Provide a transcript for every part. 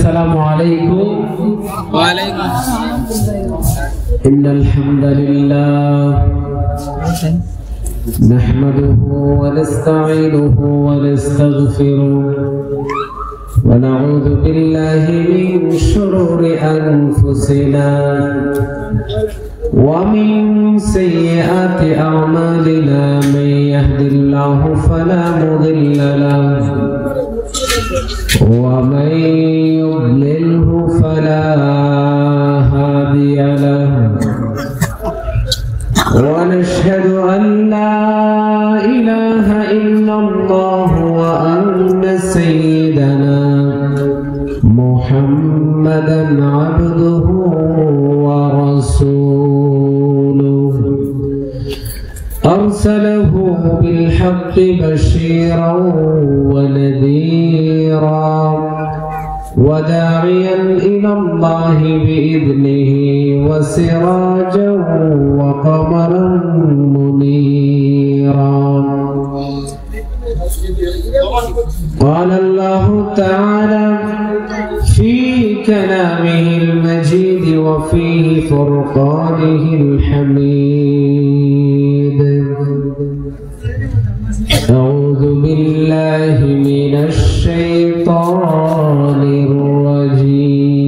السلام عليكم وعليكم السلام. إن الحمد لله نحمده ونستعينه ونستغفره ونعوذ بالله من شرور أنفسنا ومن سيئات أعمالنا من يهد الله فلا مضل له ومن يضلله فلا هادي له ونشهد أن لا إله إلا الله وأن سيدنا محمدا عبده ورسوله أرسله بالحق بشيرا ونذيرا وداعيا إلى الله بإذنه وسراجا وقمرا منيرا. قال الله تعالى في كلامه المجيد وفي فرقانه الحميد: أعوذ بالله من الشيطان الرجيم.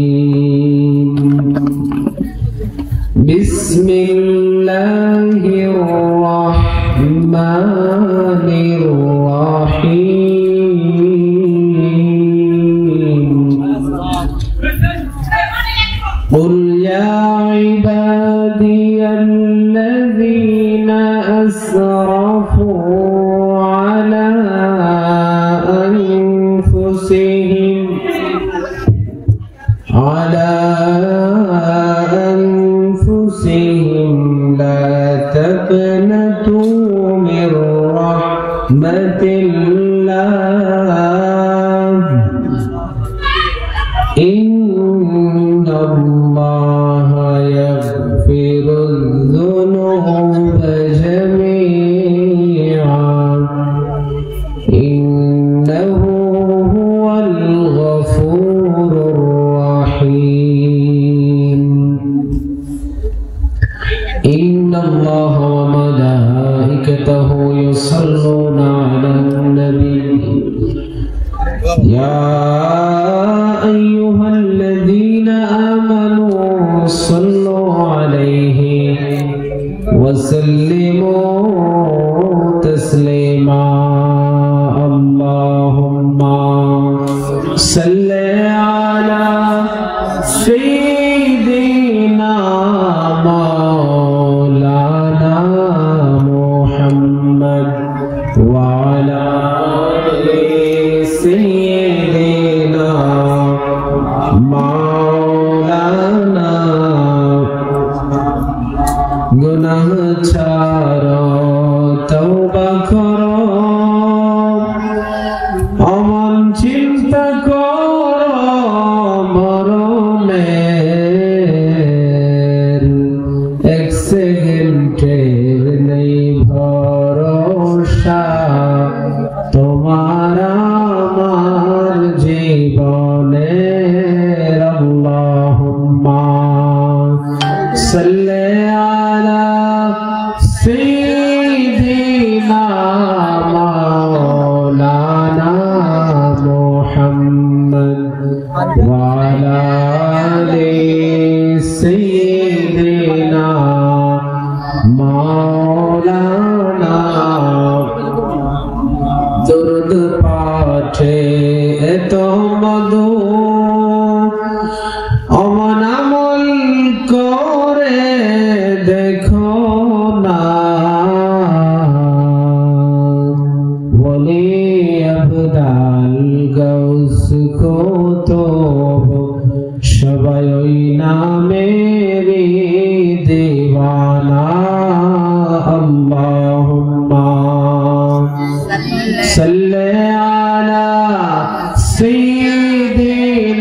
بسم الله الرحمن الرحيم. قل يا عبادي الذين أسرفوا على أنفسهم لا تقنطوا من رحمة الله إن الله يغفر الذنوب جميعا إنه هو الغفور الرحيم. إن الله وملائكته يصلون على النبي يا أيها الذين آمنوا صلوا عليه وسلموا تسليما. اللهم صل على سيدنا مولانا محمد وعلى آل سيدنا مولانا. गुनाह ছাড়ো, তওবা করো, অমন চিন্তা করো মরণের এক সেকেন্ডের নেই ভরসা তোমার আমার জীবনের। আল্লাহুম্মা সাল্লি আলা সাইয়্যিদিনা মাওলানা মুহাম্মদ ওয়া আলা আলি সাইয়্যিদিনা মাওলানা। দুরূদ পাঠে এত মধু অমন আমল করে দেখো না, বলে আবদাল গৌস কুতুব সবাই ওই নামেরই দিওয়ানা। আল্লাহুম্মা সাল্লি আলা সাইয়্যিদিনা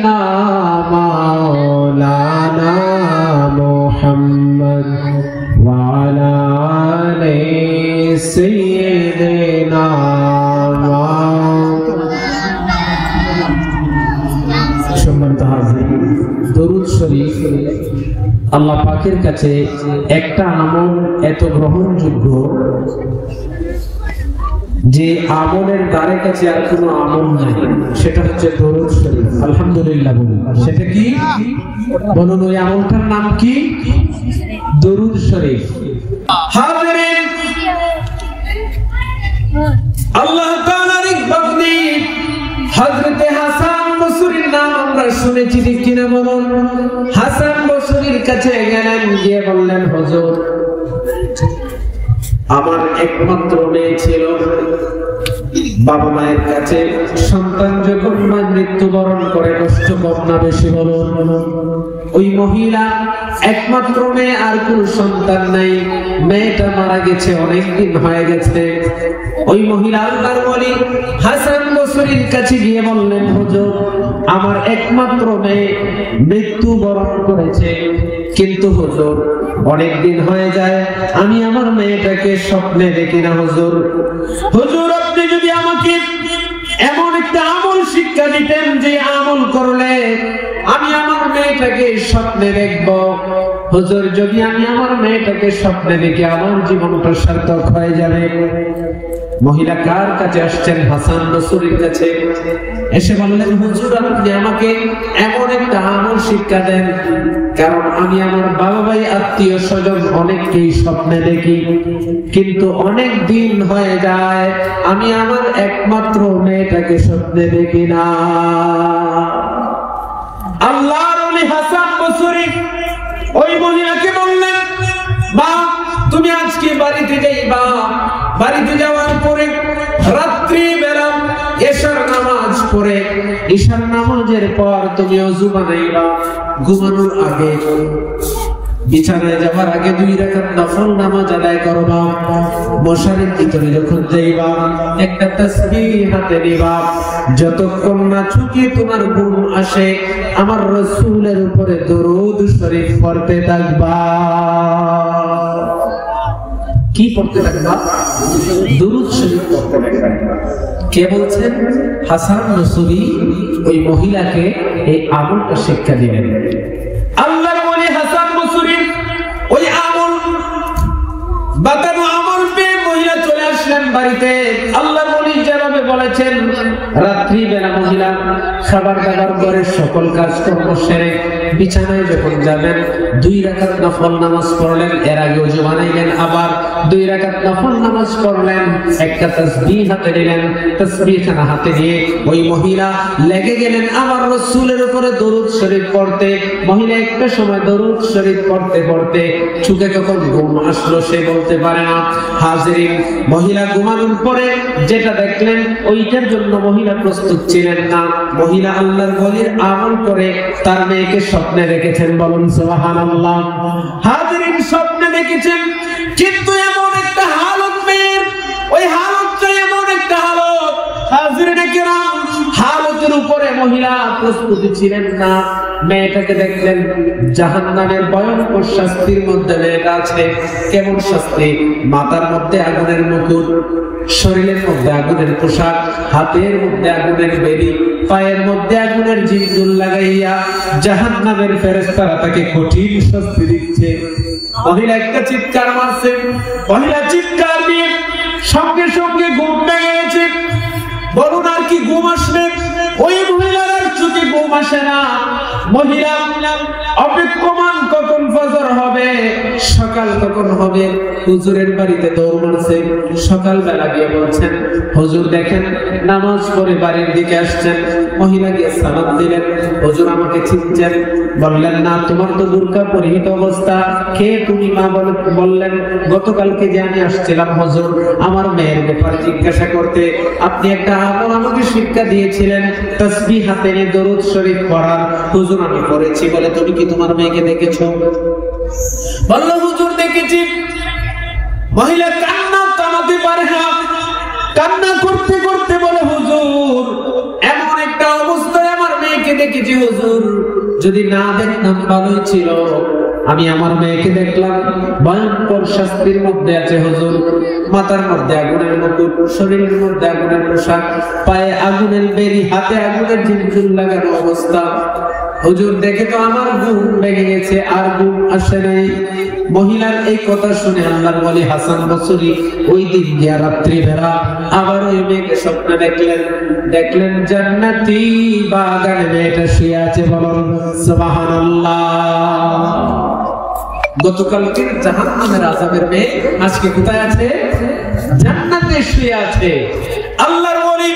সম্মানিত হাজির, দরুদ শরীফ আল্লাহ পাকের কাছে একটা আমল এত গ্রহণযোগ্য যে আমলের দ্বারে কাছে আর কোনো আমল নাই, সেটা হচ্ছে দরুদ শরীফ। আলহামদুলিল্লাহ বলুন, সেটা কি বলুন? ওই আমলটার নাম কি? দরুদ শরীফ। হাজিরিন, আল্লাহ তাআলার এক বান্দা হযরত হাসান বসরীর নাম আমরা শুনেছি, ঠিক কিনা বলুন? হাসান বসরীর কাছে গেলেন, গিয়ে বললেন, হুজুর আমার একমাত্র মেয়ে ছিল, বাবা মায়ের কাছে সন্তান যখন মৃত্যুবরণ করে কষ্ট কম না বেশি বলুন? ওই মহিলা একমাত্র মেয়ে, আর কোন সন্তান নাই, মেয়েটা মারা গেছে, অনেকদিন হয়ে গেছে। ওই মহিলা আল্লাহর ওলি হাসান বসরীর কাছে গিয়ে বললেন, হুজুর আমার একমাত্র মেয়ে মৃত্যুবরণ করেছে, কিন্তু হুজুর অনেকদিন হয়ে যায় আমি আমার মেয়েটাকে স্বপ্নে দেখি না। হুজুর, হুজুর আপনি যদি আমাকে এমন একটা আমল শিক্ষা দিতেন যে আমল করলে আমি আমার মেয়েটাকে স্বপ্নে দেখব। হুজুর যদি আমি আমার মেয়েটাকে স্বপ্নে দেখি আমার জীবনটা সার্থক হয়ে যাবে। মহিলা কার কাছে আসছেন? হাসান বসরীর কাছে। এসে বললেন, হুজুর আপনি আমাকে এমন একটা আমল শিক্ষা দেন, কারণ আমি আমার বাবা ভাই আত্মীয় স্বজন অনেককেই স্বপ্নে দেখি, কিন্তু অনেক দিন হয়ে যায় আমি আমার একমাত্র মেয়েটাকে স্বপ্নে দেখি না। আল্লাহর ওলি হাসান বসরী ওই মহিলাকে বললেন, মা তুমি আজকে বাড়িতে যাইবা, বাড়িতে যাওয়ার পরে রাত্রি বেলা এশার নামাজ পড়ে, ঈশার নামাজের পর তুমি ওযু বানাইবা, ঘুমানোর আগে বিছানায় যাওয়ার আগে 2 রাকাত নফল নামাজ আদায় করবা, মশারির ভিতরে যখন যাইবা একটা তাসবিহ হাতে নিবা, যতক্ষণ না চোখে তোমার ঘুম আসে আমার রাসূলের উপরে দরুদ শরীফ পড়তে থাকবা। কি পড়তে থাকবা? দরুদ শরীফ পড়তে থাকবা। কে বলছেন? হাসান বসরী ওই মহিলাকে এই আমলটা শিক্ষা দিলেন। আল্লাহর ওলি হাসান বসরী ওই আমল বাতানো আমল পেয়ে মহিলা চলে আসলেন বাড়িতে। আল্লাহর ওলি যেভাবে বলেছেন, রাত্রি বেলা মহিলা খাবার দাবার করে সকল কাজকর্ম সেরে বিছানায় যখন যাবেন 2 রাকাত নফল নামাজ পড়লেন, এর আগে ওযু বানাইলেন, আবার 2 রাকাত নফল নামাজ পড়লেন, একটা তাসবিহ হাতে নিলেন, তাসবিহখানা হাতে নিয়ে ওই মহিলা লেগে গেলেন আমার রাসূলের উপরে দরুদ শরীফ পড়তে। মহিলা একটা সময় দরুদ শরীফ পড়তে পড়তে চোখে কখন ঘুম আসলো সে বলতে পারে না। হাজিরিন, মহিলা ঘুমানোর পরে যেটা দেখলেন ওইটার জন্য মহিলা প্রস্তুত ছিলেন না। মহিলা আল্লাহর ওলির আমল করে তার মেয়েকে স্বপ্নে দেখেছেন, বলুন সুবহানাল্লাহ। হাজিরিন, স্বপ্নে দেখেছেন, কিন্তু এমন একটা হালত মেয়ের, ওই হালতটা এমন একটা হালত, হাজিরিন কিরাম, হালতের উপরে মহিলা প্রস্তুতি ছিলেন না। মেয়েটাকে দেখলেন জাহান্নামের ভয়ঙ্কর শাস্তির মধ্যে মেয়েটা আছে। কেমন শাস্তি? মাথার মধ্যে আগুনের মুকুট, শরীরের মধ্যে আগুনের পোশাক, হাতের মধ্যে আগুনের বেড়ি, পায়ের মধ্যে আগুনের জিন্দুল লাগাইয়া জাহান্নামের ফেরেশতারা তাকে কঠিন শাস্তি দিচ্ছে। মহিলা একটা চিৎকার মারছে, মহিলা চিৎকার দিয়ে সঙ্গে সঙ্গে ঘুম ভেঙে গেছে। বলুন আর কি ঘুম আসবে? ওই মহিলার আর চোখে ঘুম আসে না। মহিলা অপেক্ষমান কখন ফজর হবে, সকাল কখন হবে, হুজুরের বাড়িতে দৌড় মারছে। সকাল বেলা গিয়ে বলছেন, হুজুর দেখেন নামাজ পড়ে বাড়ির দিকে আসছেন। মহিলা গিয়ে সালাম দিলেন, হুজুর আমাকে চিনছেন? বললেন না, তোমার তো বুরকা পরিহিত অবস্থা। কে তুমি? মা বললেন, গতকালকে যে আমি আসছিলাম হুজুর আমার মেয়ের ব্যাপারে জিজ্ঞাসা করতে, আপনি একটা আমল আমাকে শিক্ষা দিয়েছিলেন তাসবিহ হাতে নিয়ে দরুদ শরীফ পড়ার। হুজুর আমি পড়েছি। বলে তুমি কি তোমার মেয়েকে দেখেছো? বলল হুজুর দেখেছি। মহিলা কান্না থামাতে পারে না, কান্না করতে করতে বলে, হুজুর এমন একটা অবস্থায় আমার মেয়েকে দেখেছি হুজুর, যদি না দেখতাম ভালোই ছিল। আমি আমার মেয়েকে দেখলাম ভয়ঙ্কর শাস্তির মধ্যে আছে হুজুর। মাথার মধ্যে আগুনের মুকুট, শরীরের মধ্যে আগুনের পোশাক, পায়ে আগুনের বেড়ি, হাতে আগুনের জিনজুল লাগানো অবস্থা। হুজুর দেখে তো আমার ঘুম ভেঙে গেছে, আর ঘুম আসে নাই। মহিলার এই কথা শুনে আল্লাহর ওলি হাসান বসরি ওই দিন গিয়া রাত্রি বেলা আবার ওই মেয়েকে স্বপ্নে দেখলেন জান্নাতি বাগানে মেয়েটা শুয়ে আছে। বলুন সুবহানাল্লাহ। গতকালকে জাহান্নামের আযাবের মেয়ে আজকে কোথায় আছে? জান্নাতে শুয়ে আছে। আল্লাহর ওলি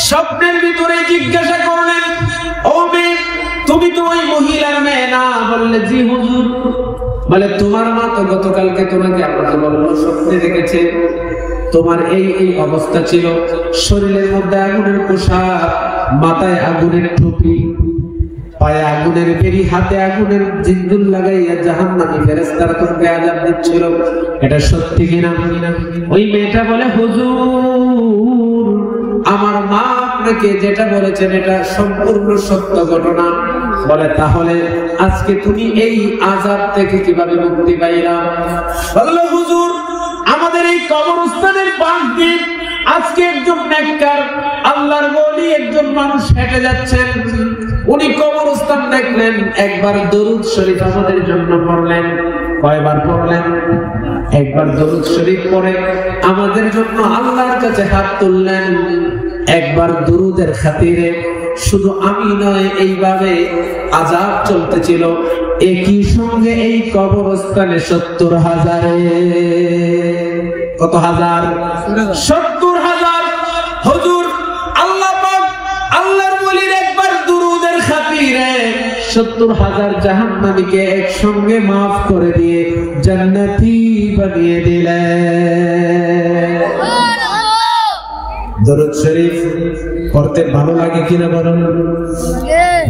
স্বপ্নের ভিতরে জিজ্ঞাসা করলেন, ও মেয়ে, তুমি তো ওই মহিলার মেয়ে না? বললে, জি হুজুর। বলে, তোমার মা তো গতকালকে তোমাকে আপনাকে বললো স্বপ্নে দেখেছে তোমার এই এই অবস্থা ছিল, শরীরের মধ্যে আগুনের পোশাক, মাথায় আগুনের টুপি, পায়ে আগুনের বেরি, হাতে আগুনের জিন্দুল লাগাইয়া জাহান্নামী ফেরেশতারা তোমাকে আযাব দিচ্ছিল, এটা সত্যি কিনা? ওই মেয়েটা বলে, হুজুর, আমার মা আপনাকে যেটা বলেছেন এটা সম্পূর্ণ সত্য ঘটনা। বলে, তাহলে আজকে তুমি এই আযাব থেকে কিভাবে মুক্তি পাইলা? বললো, হুজুর, আমাদের এই কবরস্থানের পাশ দিয়ে আজকে একজন নেককার আল্লাহর ওলি একজন মানুষ হেঁটে যাচ্ছেন। উনি কবরস্থান দেখলেন, একবার দরুদ শরীফ আমাদের জন্য পড়লেন। কয়বার পড়লেন? একবার দরুদ শরীফ পড়ে আমাদের জন্য আল্লাহর কাছে হাত তুললেন। একবার দরুদের খাতিরে শুধু আমি নয়, এইভাবে আযাব চলতেছিল। একই সঙ্গে এই কবরস্থানে ৭০,০০০, কত হাজার? ৭০,০০০। হুজুর, আল্লাহ পাক আল্লাহর ওলির একবার দুরুদের খাতিরে ৭০,০০০ জাহান্নামীকে একসঙ্গে মাফ করে দিয়ে জান্নাতি বানিয়ে দিলেন। দরুদ শরীফ পড়তে ভালো লাগে কিনা বলুন?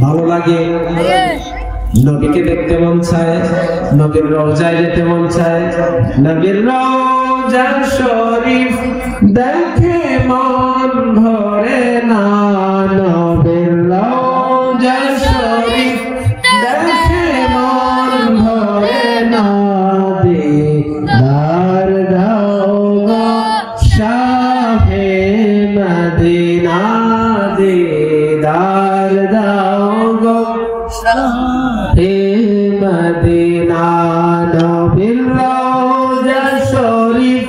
ভালো লাগে। নবীকে দেখতে মন চায়, নবীর রওজায় যেতে মন চায়। নবীর রওজা শরীফ দেখে মন ভরে না, নবীর রওজা শরীফ দেখে মন ভরে না, দিদার দাও গো শাহে মদিনা, দিদার দাও গো হে মদিনা। নবীর রওজা শরীফ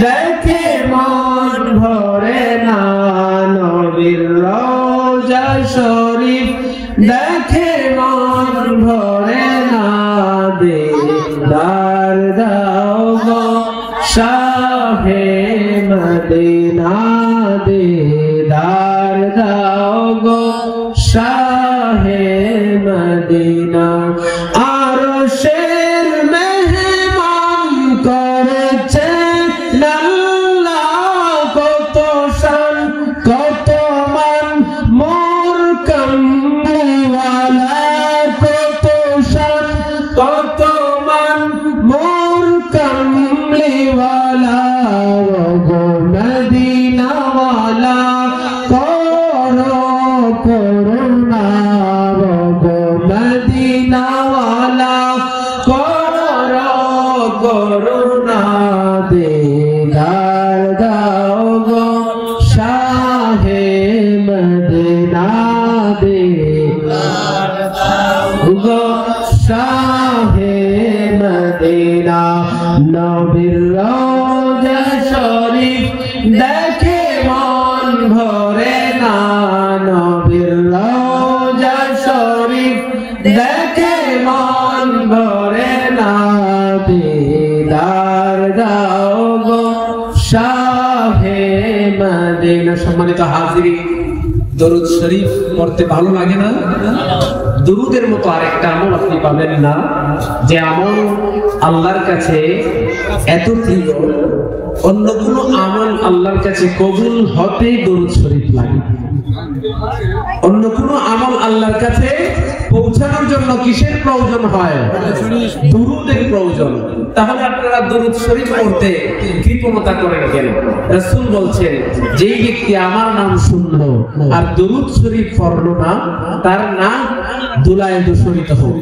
দেখে মন ভরে না, নবীর রওজা শরীফ দেখে মন ভরে না, দিদার দাও গো শাহে মদিনা, দিদার দাও গো শাহে মদিনা। আরশের মেহমান করেছেন আল্লাহ, কত শান কত মান মোর কামলিওয়ালা, কত শান কত মান মোর কামলিওয়ালা, ওগো মদিনাওয়ালা করো করুণা, ওগো মদিনাওয়ালা করো করুণা, দিদার দাও গো শাহে মদিনা, দিদার দাও গো শাহে মদিনা। নবীর রওজা শরীফ দেখে মন ভরে না, নবীর রওজা শরীফ দেখে মন ভরে না, দিদার দাও গো শাহে মদিনা। সম্মানিত হাজিরিন, দরুদ শরীফ পড়তে ভালো লাগে না? দুরুদের মতো আরেকটা আমল আপনি পাবেন না, যে আমল আল্লাহর কাছে এত প্রিয়, অন্য কোন আমল আল্লাহর কাছে কবুল হতে দরুদ শরীফ লাগে। অন্য কোন আমল আল্লাহর কাছে পৌঁছানোর জন্য কিসের প্রয়োজন হয়? দুরুদের প্রয়োজন। তাহলে আপনারা দরুদ শরীফ পড়তে কৃপণতা করেন কেন? রাসূল বলছেন, যেই ব্যক্তি আমার নাম শুনলো আর দরুদ শরীফ পড়লো না, তার নাম ধুলায় দূষিত হোক।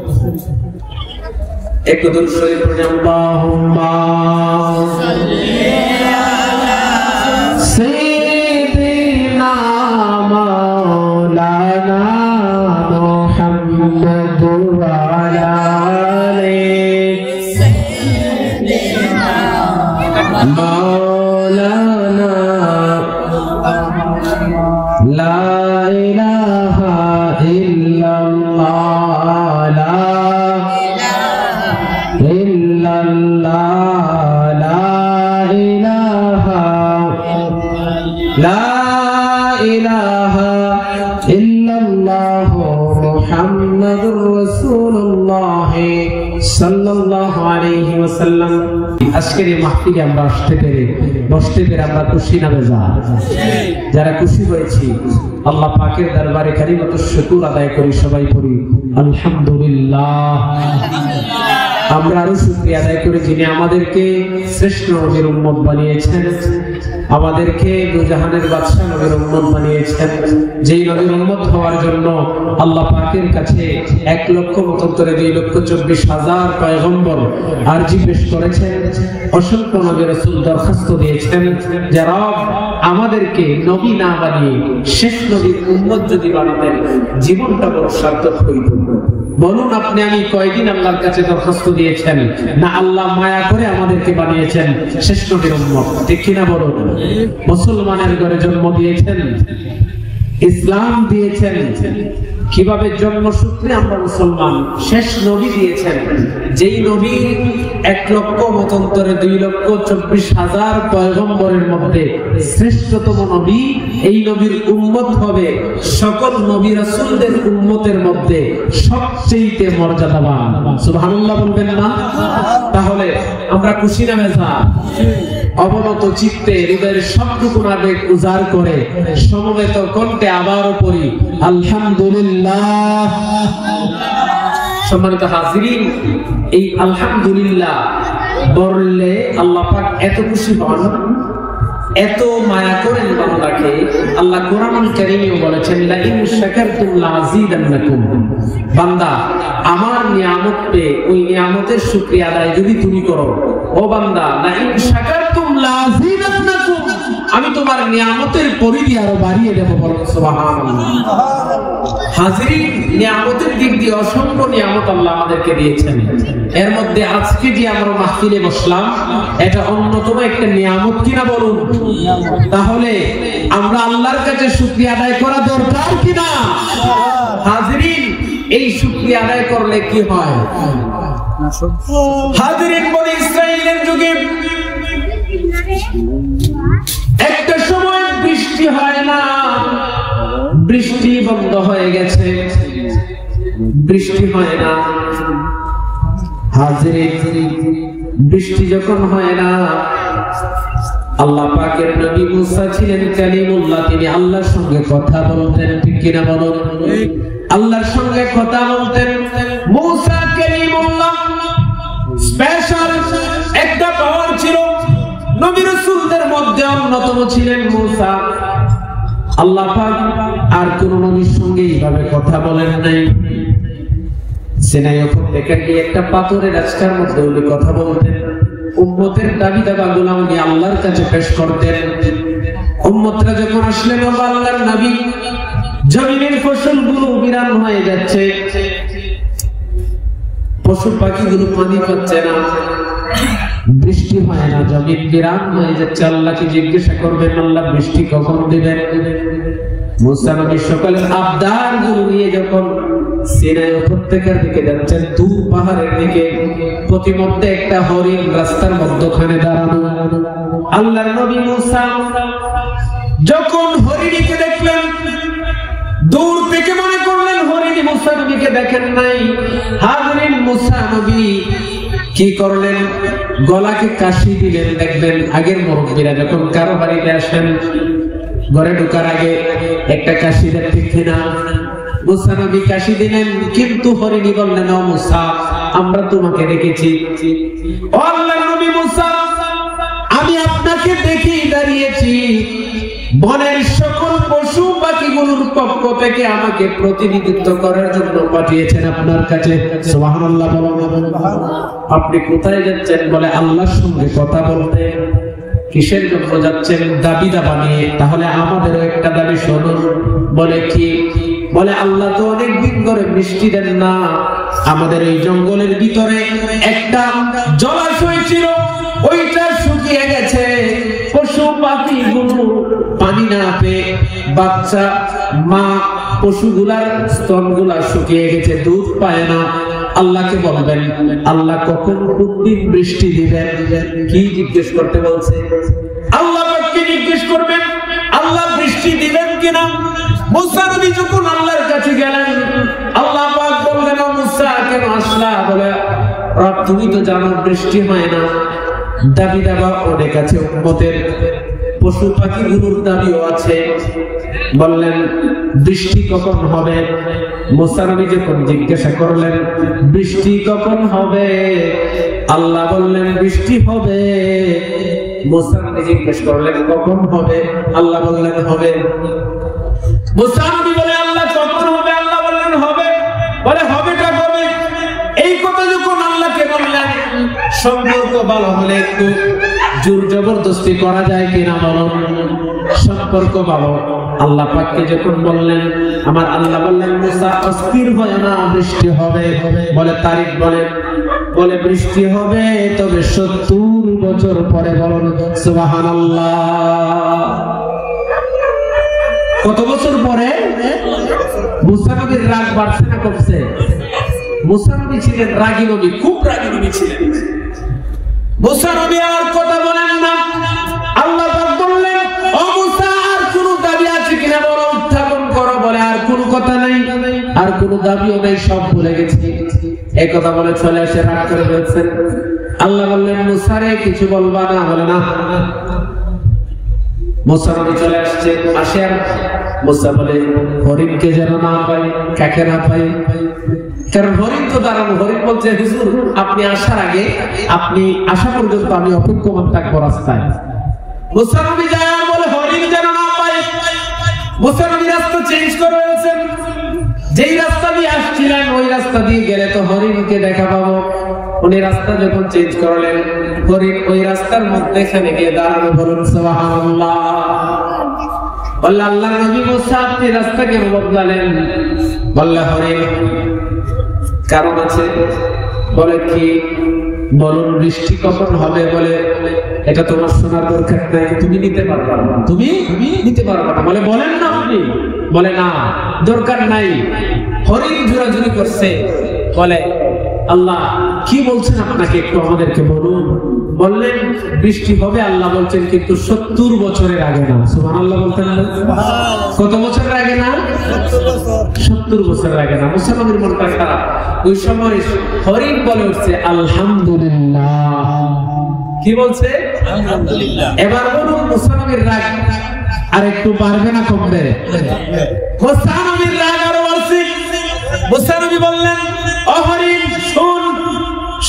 একটু দরুদ শরীফ পড়ে আল্লাহুম্মা সাল্লি আলা সাইয়্যিদিনা মাওলানা মুহাম্মদ محمد وعلى مولانا لا إله إلا الله لا إلا الله لا إله إلا الله محمد رسول الله صلى الله عليه وسلم আজকের এই মাহফিলে আমরা বসতে পেরে আমরা খুশি না বেজার? যারা খুশি হয়েছি আল্লাহ পাকের দরবারে কারিমত শুকর আদায় করি, সবাই পড়ি আলহামদুলিল্লাহ। আমরা আরো শুকরিয়া আদায় করি যিনি আমাদেরকে শ্রেষ্ঠ নবীর উম্মত বানিয়েছেন, আমাদেরকে দুজাহানের বাদশা নবীর উম্মত বানিয়েছেন। যেই নবীর উম্মত হওয়ার জন্য আল্লাহ পাকের কাছে 1 লক্ষ মতান্তরে 2,24,000 পয়গম্বর আরজি পেশ করেছেন, অসংখ্য নবী রাসূল দরখাস্ত দিয়েছেন যে রব আমাদেরকে নবী না বানিয়ে শেষ নবীর উম্মত যদি বানাতেন জীবনটা বড় সার্থক হইত। বলুন আপনি আমি কয়দিন আল্লাহর কাছে দরখাস্ত দিয়েছেন না আল্লাহ মায়া করে আমাদেরকে বানিয়েছেন শেষ নবীর উম্মত, ঠিক কিনা বলুন? মুসলমানের ঘরে জন্ম দিয়েছেন, ইসলাম দিয়েছেন, কিভাবে জন্মসূত্রে আমরা মুসলমান, শেষ নবী দিয়েছেন যেই নবী 1 লক্ষ মতান্তরে 2,24,000 পয়গম্বরের মধ্যে শ্রেষ্ঠতম নবী। এই নবীর উম্মত হবে সকল নবী রাসূলদের উম্মতের মধ্যে সবচেয়ে মর্যাদাবান। সুবহানাল্লাহ বলবেন না? তাহলে আমরা খুশি না বেজার? অবনত চিত্তে হৃদয়ের সবটুকু আবেগ উজাড় করে সমবেত কণ্ঠে আবারও পড়ি আলহামদুলিল্লাহ। সম্মানিত হাজিরিন, এই আলহামদুলিল্লাহ বললে আল্লাহ পাক এত খুশি হন, এত মায়া করেন বান্দাকে। আল্লাহ কোরআনুল কারীমেও বলেছেন লা ইন শাকারতুম লাযীদান্নাকুম, বান্দা আমার নিয়ামত পেয়ে ওই নিয়ামতের শুকরিয়া আদায় যদি তুমি করো, ও বান্দা লা ইন শাকারতুম লাযীদান্নাকুম, আমি তোমার নিয়ামতের পরিধি আরো বাড়িয়ে দেব। বলুন সুবহানাল্লাহ। হাজিরিন, নিয়ামতের দিক দিয়ে অসংখ্য নিয়ামত আল্লাহ আমাদেরকে দিয়েছেন। এর মধ্যে আজকে যে আমরা মাহফিলে বসলাম এটা অন্যতম একটা নিয়ামত কিনা বলুন? তাহলে আমরা আল্লাহর কাছে শুকরিয়া আদায় করা দরকার কিনা? হাজিরিন, এই শুকরিয়া আদায় করলে কি হয়? হাজিরিন, বনি ইসরাইলের যুগে একটা সময় বৃষ্টি হয় না, বৃষ্টি বন্ধ হয়ে গেছে, বৃষ্টি হয় না। হাজিরিন, বৃষ্টি যখন হয় না, আল্লাহ পাকের নবী মুসা ছিলেন কালিমুল্লাহ, তিনি আল্লাহর সঙ্গে কথা বলতেন, ঠিক কিনা বলুন? আল্লাহর সঙ্গে কথা বলতেন। মুসা কালিমুল্লাহ স্পেশাল একটা পাওয়ার ছিল, নবী রাসূলদের মধ্যে অন্যতম ছিলেন মুসা। আল্লাহ পাক আর কোন নবীর সঙ্গে এইভাবে কথা বলেন নাই। সিনাই উপত্যকা গিয়ে একটা পাথরের রাস্তার মধ্যে উনি কথা বলতেন, উম্মতের দাবি দাবাগুলো উনি আল্লাহর কাছে পেশ করতেন। উম্মতরা যখন আসলেন ও আল্লাহর নবী, জমিনের ফসলগুলো বিরান হয়ে যাচ্ছে, পশু পাখিগুলো পানি পাচ্ছে না, বৃষ্টি হয় না, জমিন বিরান হয়ে যাচ্ছে। আল্লাহকে জিজ্ঞাসা করবেন আল্লাহ বৃষ্টি কখন দিবেন? মুসা নবী সকালের আবদার গুলো নিয়ে যখন সিনাই উপত্যকার দিকে যাচ্ছেন, দূর পাহাড়ের দিকে, প্রতিমধ্যে একটা হরিণ রাস্তার মধ্যখানে দাঁড়ানো। আল্লাহর নবী মুসা যখন হরিণীকে দেখলেন, দূর থেকে মনে করলেন হরিণী মুসা নবীকে দেখেন নাই। হাজিরিন, মুসা নবী কি করলেন? গলাকে কাশি দিলেন। দেখবেন আগের মুরব্বীরা যখন কারো বাড়িতে আসেন, ঘরে ঢোকার আগে একটা কাশি দেন, ঠিক কিনা? মুসা নবী কাশি দিলেন, কিন্তু হরিণী বললেন ও মুসা, আমরা তোমাকে দেখেছি। ও আল্লাহর নবী মুসা, আমি আপনাকে দেখেই দাঁড়িয়েছি, বনের সকল পশু পাখিগুলোর পক্ষ থেকে আমাকে প্রতিনিধিত্ব করার জন্য পাঠিয়েছেন আপনার কাছে। সুবহানাল্লাহ বলুন। আপনি কোথায় যাচ্ছেন? বলে আল্লাহর সঙ্গে কথা বলতে। কিসের জন্য যাচ্ছেন? দাবি দাবা নিয়ে। তাহলে আমাদেরও একটা দাবি শুনুন। বলে কি? বলে আল্লাহ তো অনেক দিন ধরে বৃষ্টি দেন না, আমাদের এই জঙ্গলের ভিতরে একটা জলাশয় ছিল, ওইটা শুকিয়ে গেছে, পশু পাখিগুলো পানি না পেয়ে বাচ্চা মা পশুগুলার স্তনগুলা শুকিয়ে গেছে, দুধ পায় না। আল্লাহকে বলবেন আল্লাহ কখন কোন দিন বৃষ্টি দিবেন, কি জিজ্ঞেস করতে বলছে? আল্লাহ পাককে জিজ্ঞেস করবেন আল্লাহ বৃষ্টি দিবেন কিনা। মুসা নবী যখন আল্লাহর কাছে গেলেন, আল্লাহ পাক বললেন ও মুসা কেন আসলা? বলে রব তুমি তো জানো বৃষ্টি হয় না, দাবি দাবা অনেক আছে, উম্মতের পশু পাখিগুলোর দাবিও আছে। বললেন বৃষ্টি কখন হবে? মুসা নবী যখন জিজ্ঞাসা করলেন বৃষ্টি কখন হবে, আল্লাহ বললেন বৃষ্টি হবে। মুসা নবী জিজ্ঞেস করলেন কখন হবে, আল্লাহ বললেন হবে। মুসা নবী বলে আল্লাহ কখন হবে? আল্লাহ বললেন হবে। বলে হবেটা কবে? এই কথা যখন আল্লাহকে বললেন, সম্পর্ক ভালো হলে একটু জোর জবরদস্তি করা যায় কিনা বলুন? সম্পর্ক ভালো আল্লাহ পাককে যখন বললেন, আমার আল্লাহ বললেন মুসা অস্থির হয় না, বৃষ্টি হবে। বলে তারিখ বলে, বলে বৃষ্টি হবে তবে 70 বছর পরে। বলুন সুবহানাল্লাহ। কত বছর পরে? মুসা নবীর রাগ বাড়ছে না কমছে? মুসা নবী ছিলেন রাগী নবী, খুব রাগী নবী ছিলেন। মুসা নবী আর কথা বলেন না। আল্লাহ পাক বললেন ও মুসা আর কোন দাবি আছে কিনা বলো, উত্থাপন করো। বলে আর কোন কথা নাই, আর কোন দাবিও নাই, সব ভুলে গেছি। এই কথা বলে চলে এসে রাগ করে বলছেন। আল্লাহ বললেন মুসা রে কিছু বলবা না? বলে না। মুসা নবী চলে আসছে, আসে আর মুসা বলে হরিণকে যেন না পাই, কাকে না পাই। কারণ হরিণ তো দাঁড়ানো, হরিণ বলছে হুজুর আপনি আসার আগে, আপনি আসা পর্যন্ত আমি অপেক্ষমান থাকবো রাস্তায়। মুসা নবী যায় আর বলে হরিণ যেন না পাই। মুসা নবী রাস্তা চেঞ্জ করে রয়েছেন, যেই রাস্তা দিয়ে আসছিলেন ওই রাস্তা দিয়ে গেলে তো হরিণকে দেখা পাবো। উনি রাস্তা যখন চেঞ্জ করলেন, হরিণ ওই রাস্তার মধ্যেখানে গিয়ে দাঁড়ানো। বলুন সুবহানাল্লাহ। বললেন আল্লাহ নবী মুসা আপনি রাস্তা কেন বদলালেন? বললেন হরিণ কারণ আছে। বলে কি? বলুন বৃষ্টি কখন হবে? বলে এটা তোমার শোনার দরকার নাই, তুমি নিতে পারবা না, তুমি নিতে পারবা না। বলে বলেন না আপনি? বলে না দরকার নাই। হরিণ জোরাজুরি করছে। বলে আল্লাহ কি বলছেন আপনাকে একটু আমাদেরকে বলুন। বললেন বৃষ্টি হবে আল্লাহ বলছেন, কিন্তু 70 বছরের আগে না। সুবহানাল্লাহ বলতেন না? কত বছরের আগে না? 70 বছরের আগে না। মুসা নবীর মনটা খারাপ। ওই সময় হরিণ বলে উঠছে আলহামদুলিল্লাহ। কি বলছে? আলহামদুলিল্লাহ। এবার বলুন মুসা নবীর রাগ আর একটু বাড়বে না কমবে? মুসা নবীর রাগ আরো বাড়ছে। মুসা নবী বললেন ও হরিণ শুন,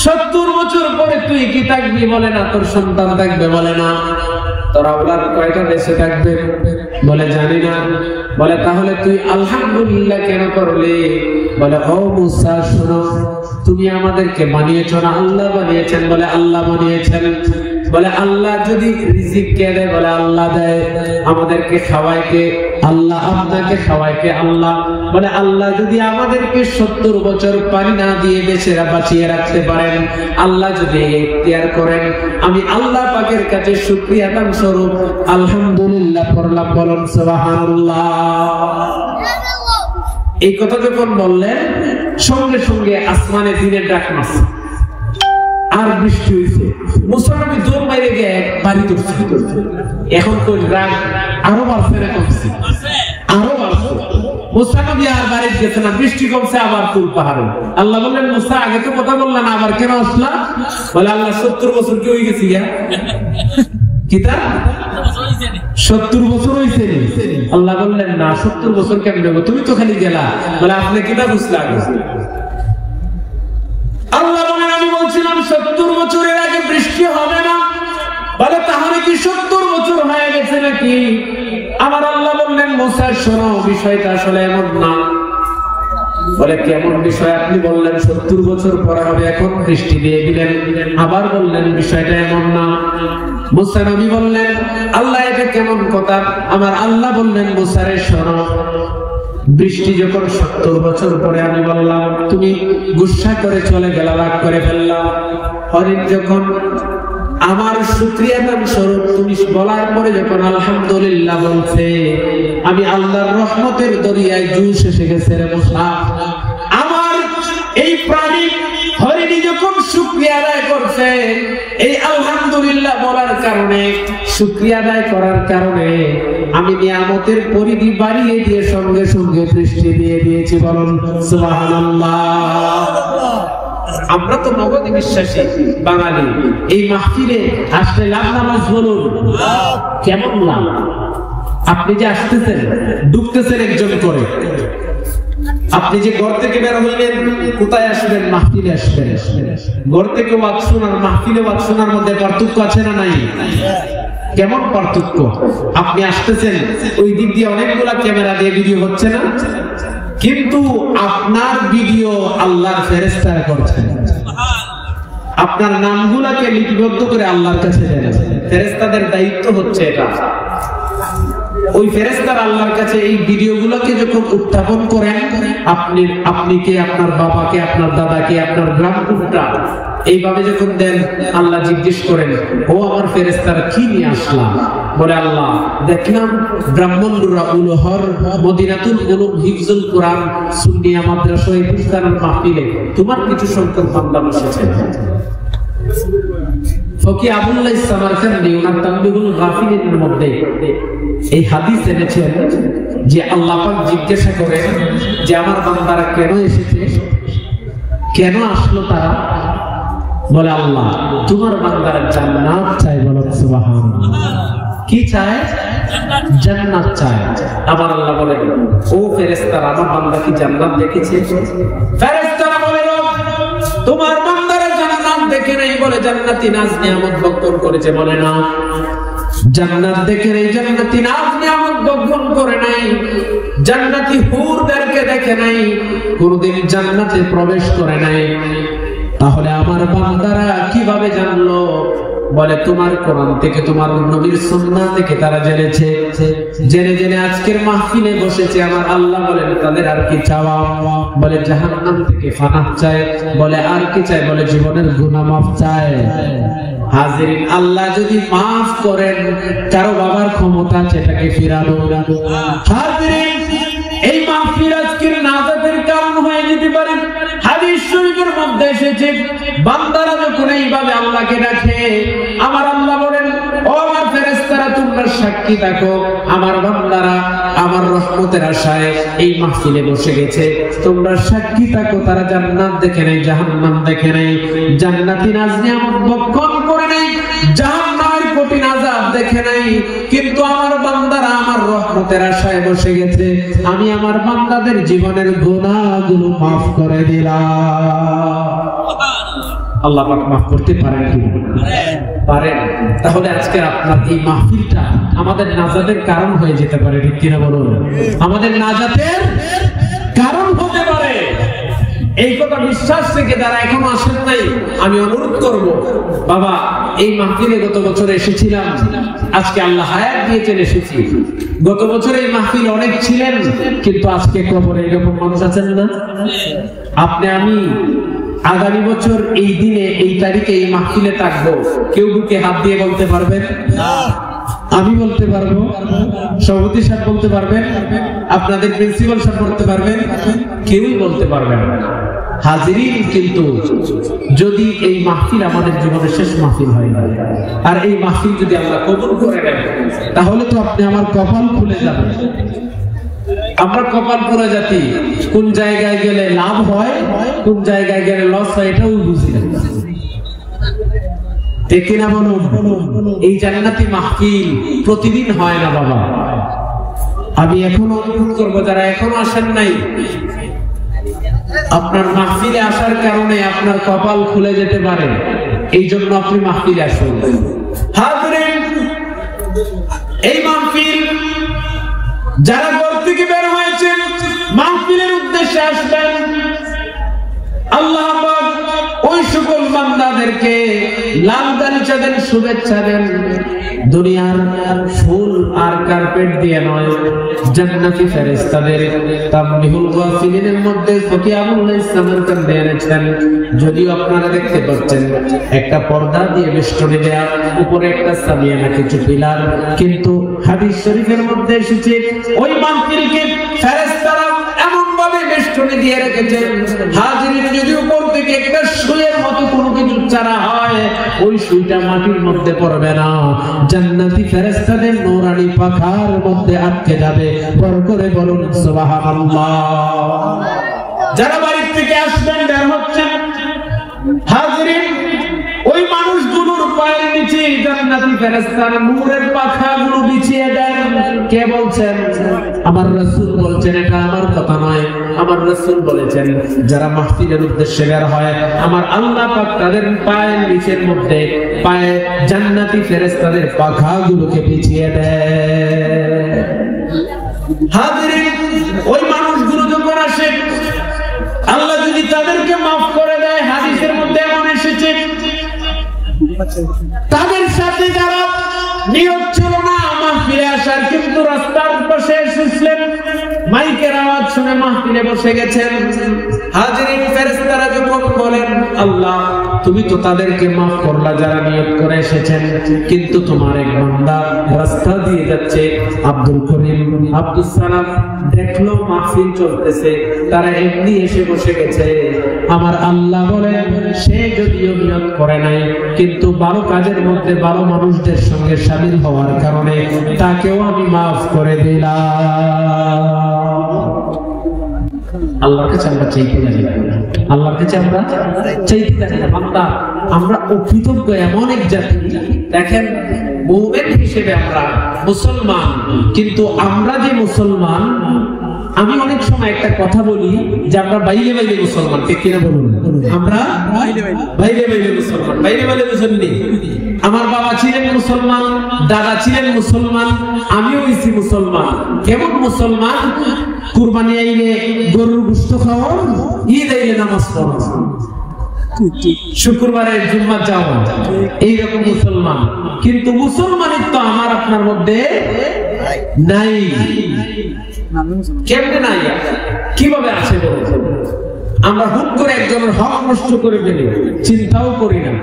70 বছর পরে তুই কি থাকবি? বলে না তোর সন্তান থাকবে। বলে না তোর আওলাদ কয়টা দেশে থাকবে? বলে জানি না। বলে তাহলে তুই আলহামদুলিল্লাহ কেন করলি? বলে ও মুসা শোনো, তুমি আমাদেরকে বানিয়েছো না আল্লাহ বানিয়েছেন? বলে আল্লাহ বানিয়েছেন। বলে আল্লাহ যদি রিজিক কে দেয়? বলে আল্লাহ দেয়। আমাদেরকে খাওয়ায় কে? আল্লাহ। আপনাকে খাওয়ায় কে? আল্লাহ। বলে আল্লাহ যদি আমাদেরকে 70 বছর পানি না দিয়ে দেশে বাঁচিয়ে রাখতে পারেন, আল্লাহ যদি ইখতিয়ার করেন, আমি আল্লাহ পাকের কাছে শুকরিয়া দান স্বরূপ আলহামদুলিল্লাহ পড়লাম। বলুন সুবহানাল্লাহ। এই কথা যখন বললেন সঙ্গে সঙ্গে আসমানে দিনের ডাক মারছে আর বৃষ্টি হয়েছে। মুসা নবী দৌড় মাইরে গিয়ে বাড়ি তুলছে। এখন তো রাগ আরো বাড়ছে না কমছে? আরো বাড়ছে। মুসা নবী আর বাড়ি গেছে না, বৃষ্টি কমছে আবার তুল পাহাড়ে। আল্লাহ বললেন মুসা আগে তো কথা বললেন, আবার কেন আসলা? বলে আল্লাহ 70 বছর কি হয়ে গেছি গা? কিতা 70 বছর হয়েছে? আল্লাহ বললেন না 70 বছর কেমন হবে? তুমি তো খালি গেলা। বলে আপনি কিতা বুঝলা? আল্লাহ বলেন আমি বলছিলাম 70 বছরের আগে বৃষ্টি হবে না। বলে তাহলে কি 70 বছর হয়ে গেছে নাকি? আমার আল্লাহ বললেন মুসা শোনো, বিষয়টা আসলে এমন না। বলে কেমন বিষয়? আপনি বললেন 70 বছর পরে হবে, এখন বৃষ্টি দিয়ে দিলেন, আবার বললেন বিষয়টা এমন না। মুসা নবী বললেন আল্লাহ এটা কেমন কথা? আমার আল্লাহ বললেন মুসা রে শোনো, বৃষ্টি যখন 70 বছর পরে আমি বললাম তুমি গুসা করে চলে গেলা, রাগ করে ফেললাম। হরিণ যখন আমার শুকরিয়া দান স্বরূপ তুমি বলার পরে যখন আলহামদুলিল্লাহ বলছে, আমি আল্লাহর রহমতের দরিয়ায় জুস এসে গেছে রে মুসা। আমার এই প্রাণী হরিণী যখন শুকরিয়া আদায় করছে, এই আলহামদুলিল্লাহ বলার কারণে, শুকরিয়া আদায় করার কারণে আমি নিয়ামতের পরিধি বাড়িয়ে দিয়ে সঙ্গে সঙ্গে বৃষ্টি দিয়ে দিয়েছি। বলুন সুবহানাল্লাহ। আমরা তো নগদে বিশ্বাসী বাঙালি, এই মাহফিলে আসলে লাভ নামাজ বলুন কেমন লাভ। আপনি যে আসতেছেন, ঢুকতেছেন একজন করে, আপনি যে ঘর থেকে বের হইলেন কোথায় আসবেন? মাহফিলে আসবেন। ঘর থেকে ওয়াজ শোনার, মাহফিলে ওয়াজ শোনার মধ্যে পার্থক্য আছে না নাই? কেমন পার্থক্য? আপনি আসতেছেন, ওই দিক দিয়ে অনেকগুলা ক্যামেরা দিয়ে ভিডিও হচ্ছে না, কিন্তু আপনার ভিডিও আল্লাহর ফেরেশতারা করছেন। আপনার নামগুলাকে লিপিবদ্ধ করে আল্লাহর কাছে দেন। ফেরেশতাদের দায়িত্ব হচ্ছে এটা। ওই ফেরেশতারা আল্লাহর কাছে এই ভিডিওগুলোকে যখন উত্থাপন করেন, আপনি কে, আপনার বাবাকে, আপনার দাদাকে, আপনার গ্রাম কোনটা, এইভাবে যখন দেন, আল্লাহ জিজ্ঞেস করেন, ও আমার ফেরেশতারা কি নিয়ে আসলাম? বলে আল্লাহ দেখলাম ব্রাহ্মণরা উলহর মদিনাতুল উলুম হিফজুল কোরআন সুন্নিয়া মাদ্রাসা ইফতারের মাহফিলে তোমার কিছু সংখ্যক বান্দা বসেছে। ফকি আবুল্লাহ সামারকান্দি ওনার তানবীহুল গাফিলিনের মধ্যে এই হাদিস এনেছেন যে আল্লাহ পাক জিজ্ঞাসা করেন যে আমার বান্দারা কেন এসেছে, কেন আসলো তারা? বলে আল্লাহ তোমার বান্দারা জান্নাত চায়। বলো সুবহানাল্লাহ। কি চায়? জান্নাত চায়। আমার আল্লাহ বলেন, ও ফেরেশতারা আমার বান্দা কি জান্নাত দেখেছে? ফেরেশতারা বলেন, তোমার বান্দারা জান্নাত দেখে নাই। বলে জান্নাতি নাজ নিয়ামত ভক্ষণ করেছে। বলে না, জান্নাত দেখে নাই, জান্নাতি নাজ নিয়ামত ভক্ষণ করে নাই, জান্নাতি হুরদেরকে দেখে নাই, কোনদিন জান্নাতে প্রবেশ করে নাই। তাহলে আমার বান্দারা কিভাবে জানলো? বলে তোমার কোরআন থেকে, তোমার নবীর সুন্নাহ থেকে তারা জেনেছে। জেনে জেনে আজকের মাহফিলে বসেছে। আমার আল্লাহ বলেন তাদের আর কি চাওয়া? বলে জাহান্নাম থেকে ফানাহ চায়। বলে আর কি চায়? বলে জীবনের গুনাহ মাফ চায়। হাজিরিন, আল্লাহ যদি মাফ করেন, কারো বাবার ক্ষমতা আছে এটাকে ফিরানো। হাজিরিন, এই মাহফিল আজকের নাজাতের কারণ হয়ে যেতে পারে। হাদিস শরীফের মধ্যে এসেছে, বান্দারা যখন এইভাবে আল্লাহকে ডাকে, আমার আল্লাহ বলেন, ও আমার ফেরেশতারা তোমরা সাক্ষী থাকো, আমার বান্দারা আমার রহমতের আশায় এই মাহফিলে বসে গেছে। তোমরা সাক্ষী থাকো, তারা জান্নাত দেখে নাই, জাহান্নাম দেখে নাই, জান্নাতি নাজ নিয়ামত ভক্ষণ করে নাই, জাহান্নামের কঠিন আযাব দেখে নাই, কিন্তু আমার বান্দারা আমার রহমতের আশায় বসে গেছে। আমি আমার বান্দাদের জীবনের গুনাহগুলো মাফ করে দিলাম। আল্লাহ পাক মাফ করতে পারেন কি পারেন? তাহলে আজকে আপনার এই মাহফিলটা আমাদের নাজাতের কারণ হয়ে যেতে পারে, ঠিক কিনা বলুন? আমাদের নাজাতের কারণ হতে পারে। এই কথা বিশ্বাস থেকে যারা এখনো আসেন নাই, আমি অনুরোধ করব, বাবা এই মাহফিলে গত বছর এসেছিলাম, আজকে আল্লাহ হায়াত দিয়েছেন এসেছি। গত বছর এই মাহফিল অনেক ছিলেন, কিন্তু আজকে কবরে এরকম মানুষ আছেন না? আপনি আমি আগামী বছর এই দিনে এই তারিখে এই মাহফিলে থাকবো, কেউ বুকে হাত দিয়ে বলতে পারবেন? আমি বলতে পারবো, সভাপতি সাহেব বলতে পারবেন, আপনাদের প্রিন্সিপাল সাহেব বলতে পারবেন, কেউই বলতে পারবেন না। হাজিরিন, কিন্তু যদি এই মাহফিল আমাদের জীবনের শেষ মাহফিল হয় না, আর এই মাহফিল যদি আল্লাহ কবুল করে নেন, তাহলে তো আপনি আমার কপাল খুলে যাবে। আমরা কপাল পুরা জাতি, কোন জায়গায় গেলে লাভ হয়, কোন জায়গায় গেলে লস হয়, এটাও বুঝি না। দেখে না বলুন, এই জান্নাতি মাহফিল প্রতিদিন হয় না বাবা। আমি এখনো অনুরোধ করবো, যারা এখনো আসেন নাই, আপনার মাহফিলে আসার কারণে আপনার কপাল খুলে যেতে পারে, এই জন্য আপনি মাহফিলে আসুন। হাজিরিন, এই মাহফিল যারা ঘর থেকে বের হয়েছেন মাহফিলের উদ্দেশ্যে আসবেন, আল্লাহ পাক ওই সকল বান্দাদেরকে লাল গালিচা দেন, শুভেচ্ছা দেন। দুনিয়ার ফুল আর কার্পেট দিয়ে নয়, জান্নাতি ফেরেশতাদের তামবিহুল গাফিলিনের মধ্যে ফকি আবুল ইসলামের কান্দে এনেছেন। যদিও আপনারা দেখতে পাচ্ছেন একটা পর্দা দিয়ে বেষ্টনী দেয়া, উপরে একটা সামিয়ানা, কিছু পিলার, কিন্তু হাদিস শরীফের মধ্যে এসেছে ওই মাহফিলকে ফেরেশতারা এমন ভাবে বেষ্টনী দিয়ে রেখেছেন, হাজিরিন যদি উপর থেকে একটা সুইয়ের মতো কোনো কিছু চারা হয়, ওই সুইটা মাটির মধ্যে পড়বে না, জান্নাতি ফেরেশতাদের নূরানি পাখার মধ্যে আটকে যাবে। বড় করে বলুন সুবহানাল্লাহ। যারা বাড়ি থেকে আসবেন, বের হচ্ছেন, হাজিরিন ওই মানুষগুলোর পায়ের নিচে জান্নাতি ফেরেশতারা নূরের পাখাগুলো বিছিয়ে দেন। কে বলছেন? আমার রাসূল বলছেন। এটা আমার কথা নয়, আমার রাসূল বলেছেন যারা মাহফিলের উদ্দেশ্যে বের হয়, আমার আল্লাহ পাক তাদের পায়ের নিচের মধ্যে পায়ে জান্নাতি ফেরেশতাদের পাখাগুলোকে বিছিয়ে দেয়। হাজিরিন ওই মানুষগুলো যখন আসে, আল্লাহ যদি তাদেরকে মাফ করে দেয়, হাদিসের মধ্যে এমন এসেছে তাদের সাথে যারা নিয়ত ছিল না মাহফিলে আসার, কিন্তু রাস্তার পাশে এসেছিলেন, মাইকের আওয়াজ শুনে মাহফিলে বসে গেছেন, হাজিরিন ফেরেশতারা যখন বলেন আল্লাহ তুমি তো তাদেরকে মাফ করলা যারা নিয়ত করে এসেছেন, কিন্তু তোমার এক বান্দা রাস্তা দিয়ে যাচ্ছে, আব্দুল করিম, আব্দুল সালাম, দেখলো মাহফিল চলতেছে, তারা এমনি এসে বসে গেছে, আমার আল্লাহ বলেন সে যদিও নিয়ত করে নাই, কিন্তু ভালো কাজের মধ্যে ভালো মানুষদের সঙ্গে শামিল হওয়ার কারণে তাকেও আমি মাফ করে দিলাম। আল্লাহর কাছে আমরা চাইতে জানি না, আল্লাহর কাছে আমরা চাইতে জানি না। বান্দা আমরা অকৃতজ্ঞ এমন এক জাতি। দেখেন মুমিন হিসেবে আমরা মুসলমান, কিন্তু আমরা যে মুসলমান, আমি অনেক সময় একটা কথা বলি যে আমরা বাইরে বাইরে মুসলমান, ঠিক কিনা বলুন? আমরা বাইরে বাইরে মুসলমান। বাইরে বাইরে মুসলমান, আমার বাবা ছিলেন মুসলমান, দাদা ছিলেন মুসলমান, আমিও হইছি মুসলমান। কেমন মুসলমান? কুরবানি আইলে গরুর গোশত খাওয়া, ঈদ আইলে নামাজ পড়া, শুক্রবারে জুম্মা যাওয়া, এইরকম মুসলমান। কিন্তু মুসলমানিত্ব আমার আপনার মধ্যে নাই। কেমনে নাই? কিভাবে আছে বলুন? আমরা হুট করে একজনের হক নষ্ট করে ফেলি, চিন্তাও করি না।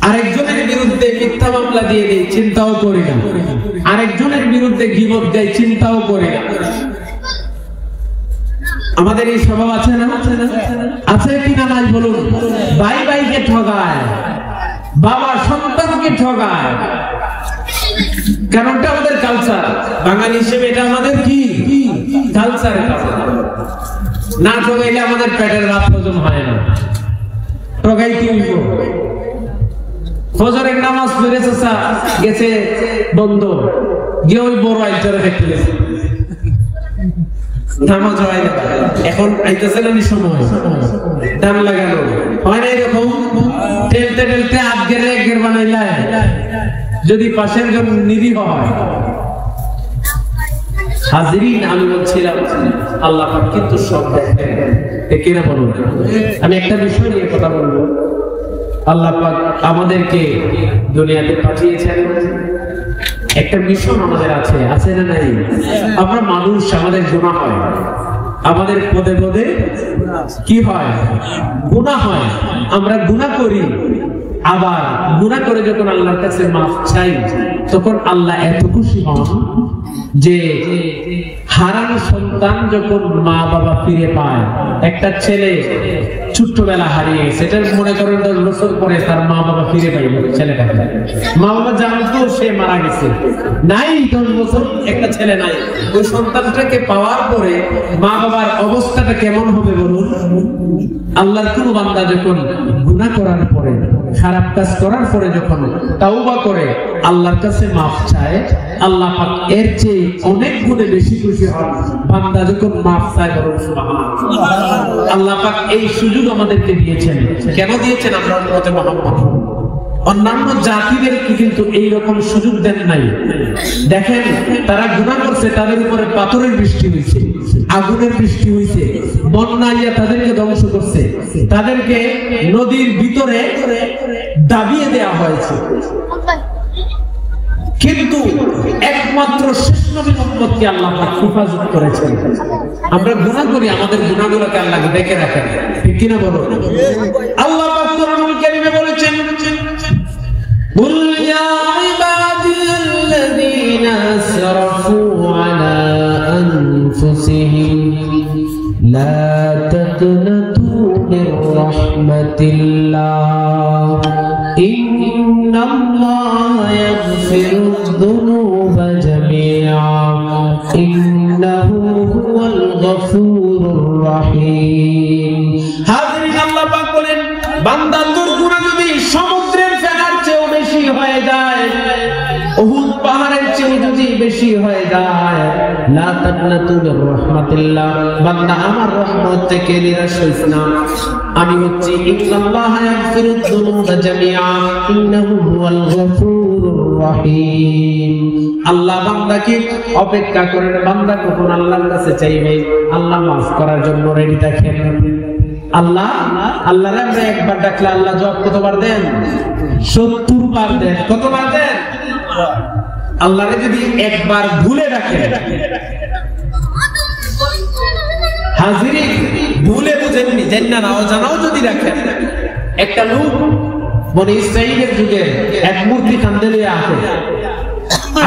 আরেকজনের বিরুদ্ধে মিথ্যা মামলা দিয়ে দেই, চিন্তাও করি না। আরেকজনের বিরুদ্ধে গীবত দেয়, চিন্তাও করি না। আমাদের এই স্বভাব আছে না? আছে কিনা নাই বলুন? ভাই ভাইকে ঠগায়, বাবা সন্তানকে ঠগায়, কারণটা আমাদের কালচার। বাঙালি হিসেবে এটা আমাদের কি কালচার। না ঠগাইলে আমাদের পেটের ভাত হজম হয় না। ঠগাই কি হইব? ফজরের নামাজ পড়ে চাচা গেছে বন্ধ, গিয়ে ওই বড় আইচারে দেখতে গেছে, নামাজ হয় না, এখন আইতেছে না সময়, দাম লাগানো হয় না, এরকম টেলতে টেলতে আজকের একের বানাইলায় যদি পাশের জন নিরীহ হয়। হাজিরিন, আমি বলছিলাম আল্লাহ পাক কিন্তু সব দেখেন, কিনা বলুন? আমি একটা বিষয় নিয়ে কথা বলবো। আল্লাহ পাক আমাদেরকে দুনিয়াতে পাঠিয়েছেন, একটা মিশন আমাদের আছে, আছে না নাই? আমরা মানুষ, আমাদের গুনাহ হয়, আমাদের পদে পদে কি হয়? গুনাহ হয়। আমরা গুনাহ করি, আবার গুনাহ করে যখন আল্লাহর কাছে মাফ চাই, তখন আল্লাহ এত খুশি হন যে হারানো সন্তান যখন মা বাবা ফিরে পায়। একটা ছেলে ছোট্টবেলা হারিয়ে গেছে, এটা মনে করেন 10 বছর পরে তার মা বাবা ফিরে পাইল, ছেলেটাকে মা বাবা জানতো সে মারা গেছে, নাই 10 বছর একটা ছেলে নাই, ওই সন্তানটাকে পাওয়ার পরে মা বাবার অবস্থাটা কেমন হবে বলুন? আল্লাহর কোন বান্দা যখন গুনাহ করার পরে, খারাপ কাজ করার পরে যখন তাওবা করে আল্লাহর কাছে মাফ চায়, আল্লাহ পাক এর চেয়ে অনেক গুণে বেশি খুশি হন বান্দা যখন মাফ চায়। বলুন সুবহানাল্লাহ। আল্লাহ পাক এই সুযোগ আমাদেরকে দিয়েছেন। কেন দিয়েছেন? আমরা উম্মতে মুহাম্মদ। অন্যান্য জাতিদেরকে কিন্তু এইরকম সুযোগ দেন নাই। দেখেন তারা গুনাহ করছে, তাদের উপরে পাথরের বৃষ্টি হয়েছে, আগুনের বৃষ্টি হয়েছে, বন্যা ইয়া তাদেরকে ধ্বংস করছে, তাদেরকে নদীর ভিতরে দাবিয়ে দেওয়া হয়েছে। কিন্তু একমাত্র শেষ নবীর উম্মতকে আল্লাহ পাক হেফাজত করেছেন। আমরা গুনাহ করি, আমাদের গুনাহগুলোকে আল্লাহ দেখে রাখেন, ঠিক কি না বলো? আল্লাহ পাক কোরআনুল কারীমে বলেছেন, قل يا عبادي الذين أسرفوا على أنفسهم لا تقنطوا من رحمة الله إن الله يغفر الذنوب جميعا إنه هو الغفور الرحيم। হাজিরিন, আল্লাহ পাক বলেন, বান্দা তোর গুনাহ যদি সমুদ্রের ফেনার চেয়েও বেশি হয়ে যায়, উহুদ পাহাড়ের চেয়েও যদি বেশি হয়ে যায়, লা তাকনাতু মির রাহমাতিল্লাহ, বান্দা আমার রহমত থেকে নিরাশ হইস না। আমি হচ্ছি ইন্নাল্লাহ ইয়াগফিরুদ যুনুবা জামিআ ইন্নাহু হুয়াল গফুরুর রহিম। আল্লাহ বান্দাকে অপেক্ষা করেন, বান্দা কখন আল্লাহর কাছে চাইবে, আল্লাহ মাফ করার জন্য রেডি থাকেন। আল্লাহর আমরা একবার ডাকলে আল্লাহ জবাব কতবার দেন? 70 বার দেন। কতবার দেন? আল্লাহরে যদি একবার ভুলে ডাকে, হাজিরিন ভুলে বুঝেননি জান্না না জানাও যদি রাখেন, একটা লোক বনি ইসরাইলের যুগে এক মূর্তি কান্দে লিয়ে আসে,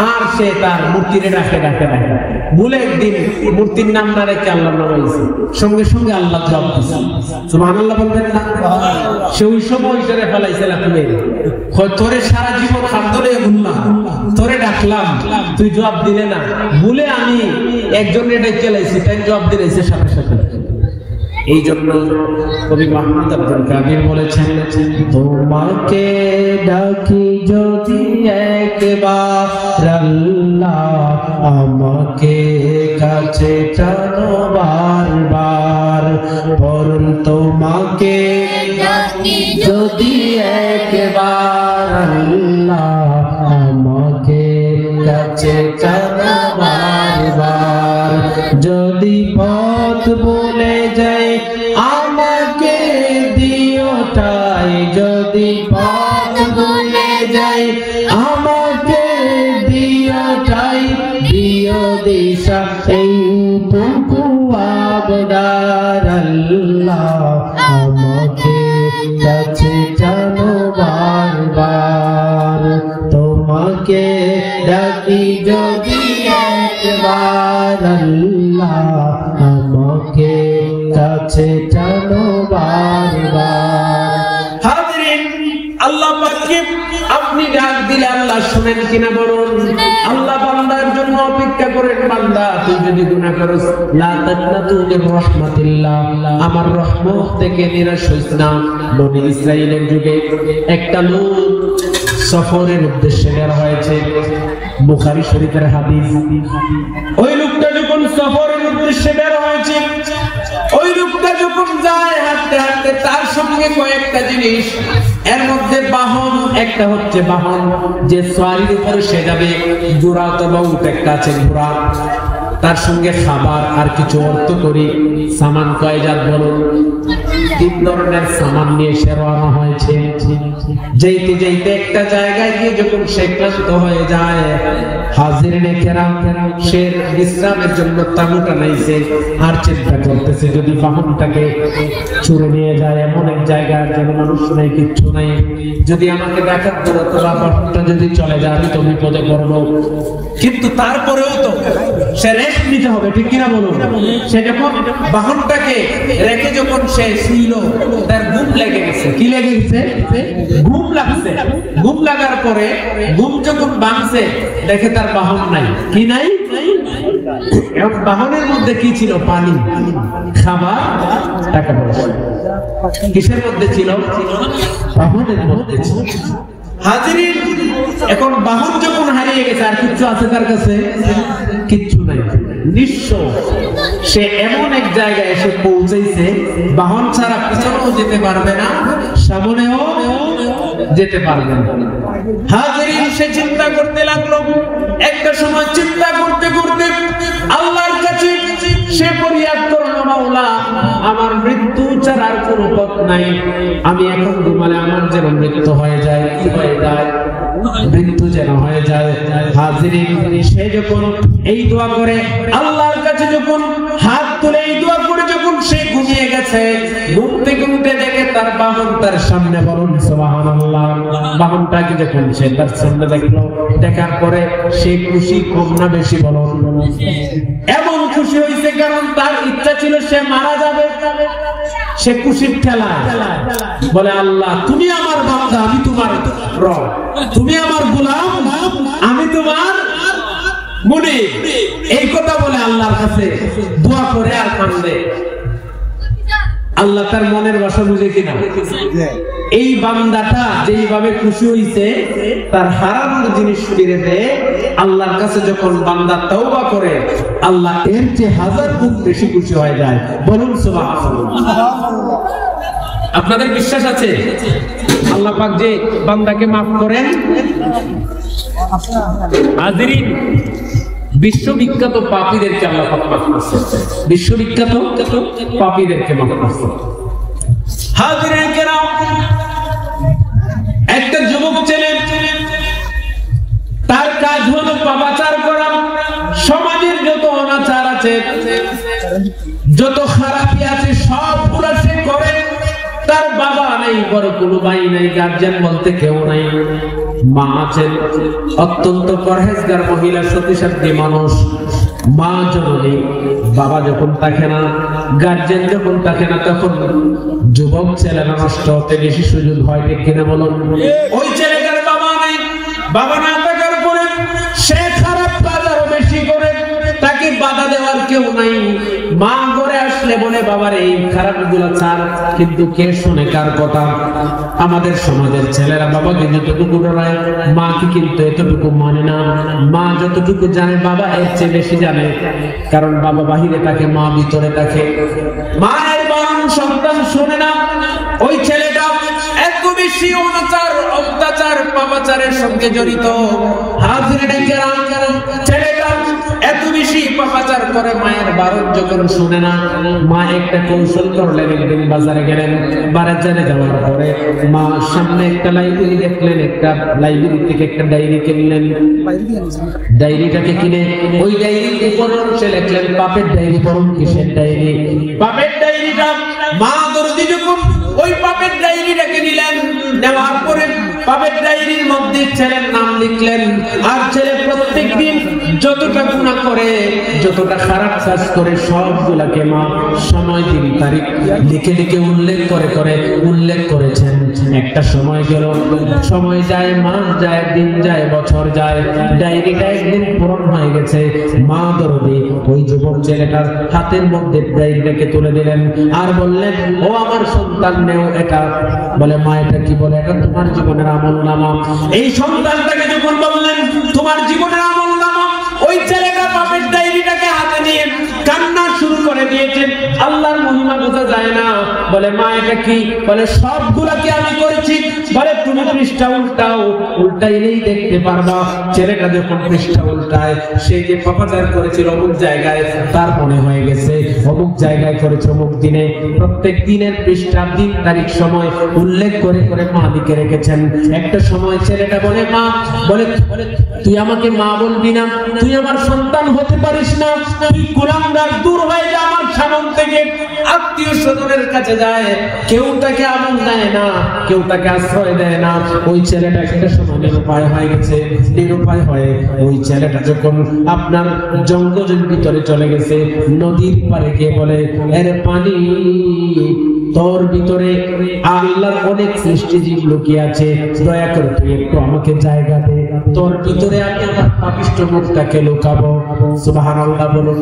আর সে তার মূর্তিরে রাখে ভুলে একদিন মূর্তির নাম না রেখে আল্লাহর নাম হয়েছে, সঙ্গে সঙ্গে আল্লাহ জবাব দিয়েছে। সুবহানাল্লাহ বলবেন না? সে ওই সময় ইশারা ফেলাইছে, তোরে সারা জীবন খান্দলে ভুললাম, তোরে ডাকলাম, তুই জবাব দিলে না, ভুলে আমি একজনের ডেকে লাইছি, তাই জবাব দিয়েছে সাথে সাথে। এই জন্য কবি মুহাম্মদ আব্দুল কাদির বলেছেন, তোমাকে ডাকি যদি একবার আল্লাহ, আমাকে কাছে টানো বারবার, বরং তোমাকে ডাকি যদি একবার আল্লাহ, আমাকে কাছে টানো বারবার, যদি পথ বলে যায় আমাকে দিওটাই, যদি পথ বলে যায় আমাকে দিওটাই, দিও দিশা এইটুকু আবদার আল্লাহ, আমাকে কাছে টানো বারবার, তোমাকে ডাকি যদি একবার আল্লাহ, আমাকে কাছে টানো বারবার। হাজিরিন, আল্লাহ পাককে আপনি ডাক দিলে আল্লাহ শুনেন কিনা বলুন? আল্লাহ বান্দার জন্য অপেক্ষা করেন। বান্দা তুই যদি গুনাহ করিস, লা তাকনাতু মির রাহমাতিল্লাহ, আমার রহমত থেকে নিরাশ হইস না। বনি ইসরাইলের যুগে একটা লোক সফরের উদ্দেশ্যে বের হয়েছে, বুখারী শরীফের হাদিস। ওই লোকটা যখন সফরের উদ্দেশ্যে বের হয়েছে, ওই লোকটা যখন যায় হাঁটতে হাঁটতে, তার সঙ্গে কয়েকটা জিনিস, এর মধ্যে বাহন, একটা হচ্ছে বাহন যে সওয়ারির উপরে সে যাবে, ঘোড়া অথবা উট একটা আছে ঘোড়া, তার সঙ্গে খাবার আর কিছু অর্থ করি সামান, কয়জাত বলুন, 3 ধরনের সামান নিয়ে সে রওনা হয়েছে। যেতে যেতে একটা জায়গায় গিয়ে যখন সে ক্লান্ত হয়ে যায়, হাজিরিনে কেরাম সে বিশ্রামের জন্য তাঁবু টানাইছে, আর চিন্তা করতেছে যদি বাহনটাকে চুরে নিয়ে যায় এমন এক জায়গায় যেখানে মানুষ নাই, কিচ্ছু নাই, যদি আমাকে ডাকাত করে তোরা বাহনটা যদি চলে যায় আমি তো বিপদে পড়বো। কিন্তু তারপরেও তো সে রেস্ট নিতে হবে, ঠিক কিনা বলুন? সে যখন বাহনটাকে রেখে যখন সে শুইল, তার ঘুম লেগে গেছে। কি লেগে গেছে? ঘুম লাগছে। ঘুম লাগার পরে ঘুম যখন ভাঙছে, দেখে তার বাহন নাই। কি নাই? বাহনের মধ্যে কি ছিল? পানি, খাবার, টাকা পয়সা। কিসের মধ্যে ছিল? বাহনের মধ্যে ছিল। হাজিরিন, এখন বাহন যখন হারিয়ে গেছে, আর কিচ্ছু আছে তার কাছে? কিচ্ছু নাই, নিঃস্ব। সে এমন এক জায়গায় এসে পৌঁছেছে, বাহন ছাড়া পিছনেও যেতে পারবে না, সামনেও যেতে পারবে না। হাজিরিন, সে চিন্তা করতে লাগলো। একটা সময় চিন্তা করতে করতে আল্লাহর কাছে সে ফরিয়াদ করল, মাওলা আমার মৃত্যু ছাড়ার কোনো পথ নাই, আমি এখন ঘুমালে আমার যেন মৃত্যু হয়ে যায়, কি হয়ে যায়, মৃত্যু যেন হয়ে যায়। হাজিরিন, সে যখন এই দোয়া করে আল্লাহর কাছে, যখন হাত তুলে এই দোয়া করে যখন সে ঘুমিয়ে গেছে, ঘুম থেকে উঠে দেখে তার বাহন তার সামনে, বলুন সুবহানাল্লাহ। বাহনটাকে যখন সে তার সামনে দেখলো, দেখার পরে সে খুশি কম না বেশি, বলুন? এমন খুশি হয়েছে কারণ তার ইচ্ছা ছিল সে মারা যাবে। সে খুশির ঠেলায় বলে, আল্লাহ তুমি আমার বান্দা, আমি তোমার রব, তুমি আমার গোলাম, আমি তোমার মুনিব। এই কথা বলে আল্লাহর কাছে দোয়া করে আর কান্দে। আল্লাহ তার মনের ভাষা বুঝে কিনা? এই বান্দাটা যেইভাবে খুশি হইছে, তার হারানোর জিনিস ফিরে দেয় আল্লাহর কাছে। যখন বান্দা তওবা করে, আল্লাহ এর চেয়ে হাজার গুণ বেশি খুশি হয়ে যায়, বলুন সুবহানাল্লাহ। আপনাদের বিশ্বাস আছে আল্লাহ পাক যে বান্দাকে মাফ করেন? হাজিরিন, বিশ্ববিখ্যাত পাপীদেরকে আল্লাহ পাক মাফ করছেন, বিশ্ববিখ্যাত পাপীদেরকে মাফ করছেন। হাজিরিন কেরাম, একটা যুবক ছেলে, তার কাজ হলো পাপাচার করা। সমাজের যত অনাচার আছে, যত খারাপি আছে, সবগুলো সে করে। তার বাবা নাই, বড় কোনো ভাই নাই, গার্জিয়ান বলতে কেউ নাই। মা আছেন, অত্যন্ত পরহেজগার মহিলা, সতীসাধ্যী মানুষ, মা জননী। বাবা যখন থাকে না, গার্জিয়ান যখন থাকে না, তখন যুবক ছেলেরা নষ্ট হতে বেশি সুযোগ হয়, ঠিক কিনা বলুন? ওই ছেলেটার বাবা নাই, বাবা না থাকার পরে সে খারাপ কাজ আরো বেশি করে, তাকে বাধা দেওয়ার কেউ নাই। মা ঘরে আসলে বলে, বাবার এই খারাপ গুলো ছাড়, কিন্তু কে শুনে কার কথা? আমাদের সমাজের ছেলেরা বাবাকে যতটুকু ডরায়, মাকে কিন্তু এতটুকু মানে না। মা যতটুকু জানে, বাবা এর চেয়ে বেশি জানে, কারণ বাবা বাহিরে থাকে, মা ভিতরে থাকে। মায়ের বারণ সন্তান শুনে না। ওই ছেলেটা এত বেশি অত্যাচার পাপাচারের সঙ্গে জড়িত। হাজিরিন কেরাম, ছেলেটা এত বেশি পাপাচার করে, মায়ের বারণ যখন শুনে না, মা একটা কৌশল করলেন। একদিন বাজারে গেলেন, বাজারে যাওয়ার পরে মা সামনে একটা লাইব্রেরি দেখলেন, একটা লাইব্রেরি থেকে একটা ডায়েরি কিনলেন। ডায়েরিটাকে কিনে ওই ডায়েরির উপর অংশে লিখলেন পাপের ডায়েরি। পড়ুন, কিসের ডায়েরি? পাপের ডায়েরিটা। মা দরদি যখন ওই পাপের ডায়েরিটাকে নিলেন, নেওয়ার পরে পাপের ডায়েরির মধ্যে ছেলের নাম লিখলেন। আর ছেলে প্রত্যেকদিন যতটা গুনাহ করে, যতটা খারাপ কাজ করে, সবগুলাকে মা সময় দিন তারিখ লিখে লিখে উল্লেখ করেছেন। একটা সময় গেল, সময় যায়, মাস যায়, দিন যায়, বছর যায়, ডায়েরিটা একদিন পূরণ হয়ে গেছে। মা দরদি ওই যুবক ছেলেটার হাতের মধ্যে ডায়েরিটাকে তুলে দিলেন আর বললেন, ও আমার সন্তান, নেও এটা। বলে, মা এটা কি? বলে, এটা তোমার জীবনের আমলনামা। এই সন্তানটাকে যখন বললেন তোমার জীবনের আমলনামা, ওই ছেলেটা পাপের ডায়েরিটাকে হাতে নিয়ে কান্না শুরু করে দিয়েছেন। আল্লাহর মহিমা বোঝা যায় না। বলে, মা এটা কি? বলে, সবগুলা কি আমি করেছি। বলে, তুমি পৃষ্ঠা উল্টাইলেই দেখতে পারবা। ছেলেটা যখন পৃষ্ঠা উল্টায়, সে যে পাপাচার করেছিল অমুক জায়গায়, তার মনে হয়ে গেছে অমুক জায়গায় করেছে, অমুক দিনে। প্রত্যেক দিনের পৃষ্ঠা, দিন, তারিখ, সময় উল্লেখ করে করে মা লিখে রেখেছেন। একটা সময় ছেলেটা বলে, মা, বলে তুই আমাকে মা বলবি না, তুই আমার সন্তান হতে পারিস না, তুই গোলামদার, দূর হয়ে যা আমার সামনে থেকে। আত্মীয় স্বজনের কাছে যায়, কেউ তাকে আমল দেয় না, কেউ তাকে আশ্রয় দেয় না। ওই ছেলেটা একটা সময় নিরুপায় হয়ে গেছে। নিরুপায় হয়ে ওই ছেলেটা যখন আপনার জঙ্গলের ভিতরে চলে গেছে, নদীর পাড়ে গিয়ে বলে, এর পানি, তোর ভিতরে আল্লাহর অনেক সৃষ্টিজীব লুকিয়ে আছে, দয়া করে তুই একটু আমাকে জায়গা দে, তোর ভিতরে আমি আমার পাপিষ্ঠ মুখটাকে লুকাবো। সুবহানাল্লাহ বলুন।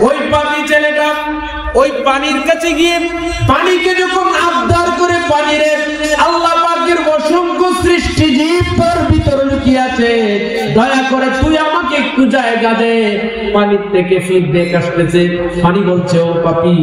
ওই পাপী ছেলেটা ওই পানির কাছে গিয়ে পানিকে যখন আবদার করে, পানিরে আল্লাহ পাকের অসংখ্য সৃষ্টিজীব তোর ভিতরে লুকিয়ে আছে, দয়া করে তুই আমাকে একটু জায়গা দে, পানির থেকে ফিডব্যাক আসতেছে। পানি বলছে, ও পাপী,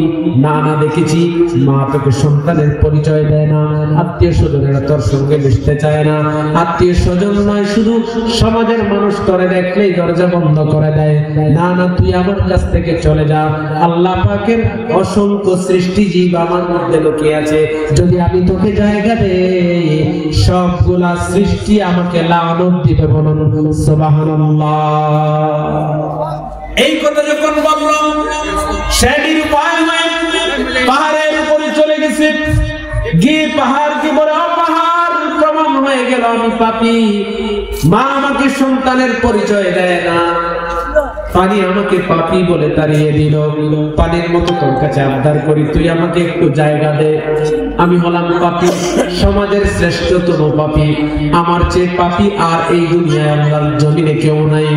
না না দেখেছি মা তোকে সন্তানের পরিচয় দেয় না, আত্মীয় স্বজনেরা তোর সঙ্গে মিশতে চায় না, আত্মীয় স্বজন নয় শুধু সমাজের মানুষ তোরে দেখলেই দরজা বন্ধ করে দেয়। না না তুই আমার কাছ থেকে চলে যা, আল্লাহ পাকের অসংখ্য সৃষ্টি জীব আমার মধ্যে লুকিয়ে আছে, যদি আমি তোকে জায়গা দেই সবগুলা সৃষ্টি আমাকে লানত দিবে। বলুন সুবহানাল্লাহ। এই কথা যখন বললাম, সে নিরুপায় হয়ে পাহাড়ের উপরে চলে গেছে, গিয়ে পাহাড়কে বলে, পাহাড় প্রমাণ হয়ে গেল আমি পাপী, মা আমাকে সন্তানের পরিচয় দেয় না, পানি আমাকে পাপী বলে তাড়িয়ে দিল। পানির মতো তোর কাছে আবদার করি, তুই আমাকে একটু জায়গা দে, আমি হলাম পাপী, সমাজের শ্রেষ্ঠতম পাপী, আমার চেয়ে পাপী আর এই দুনিয়ায় আল্লাহর জমিনে কেউ নাই।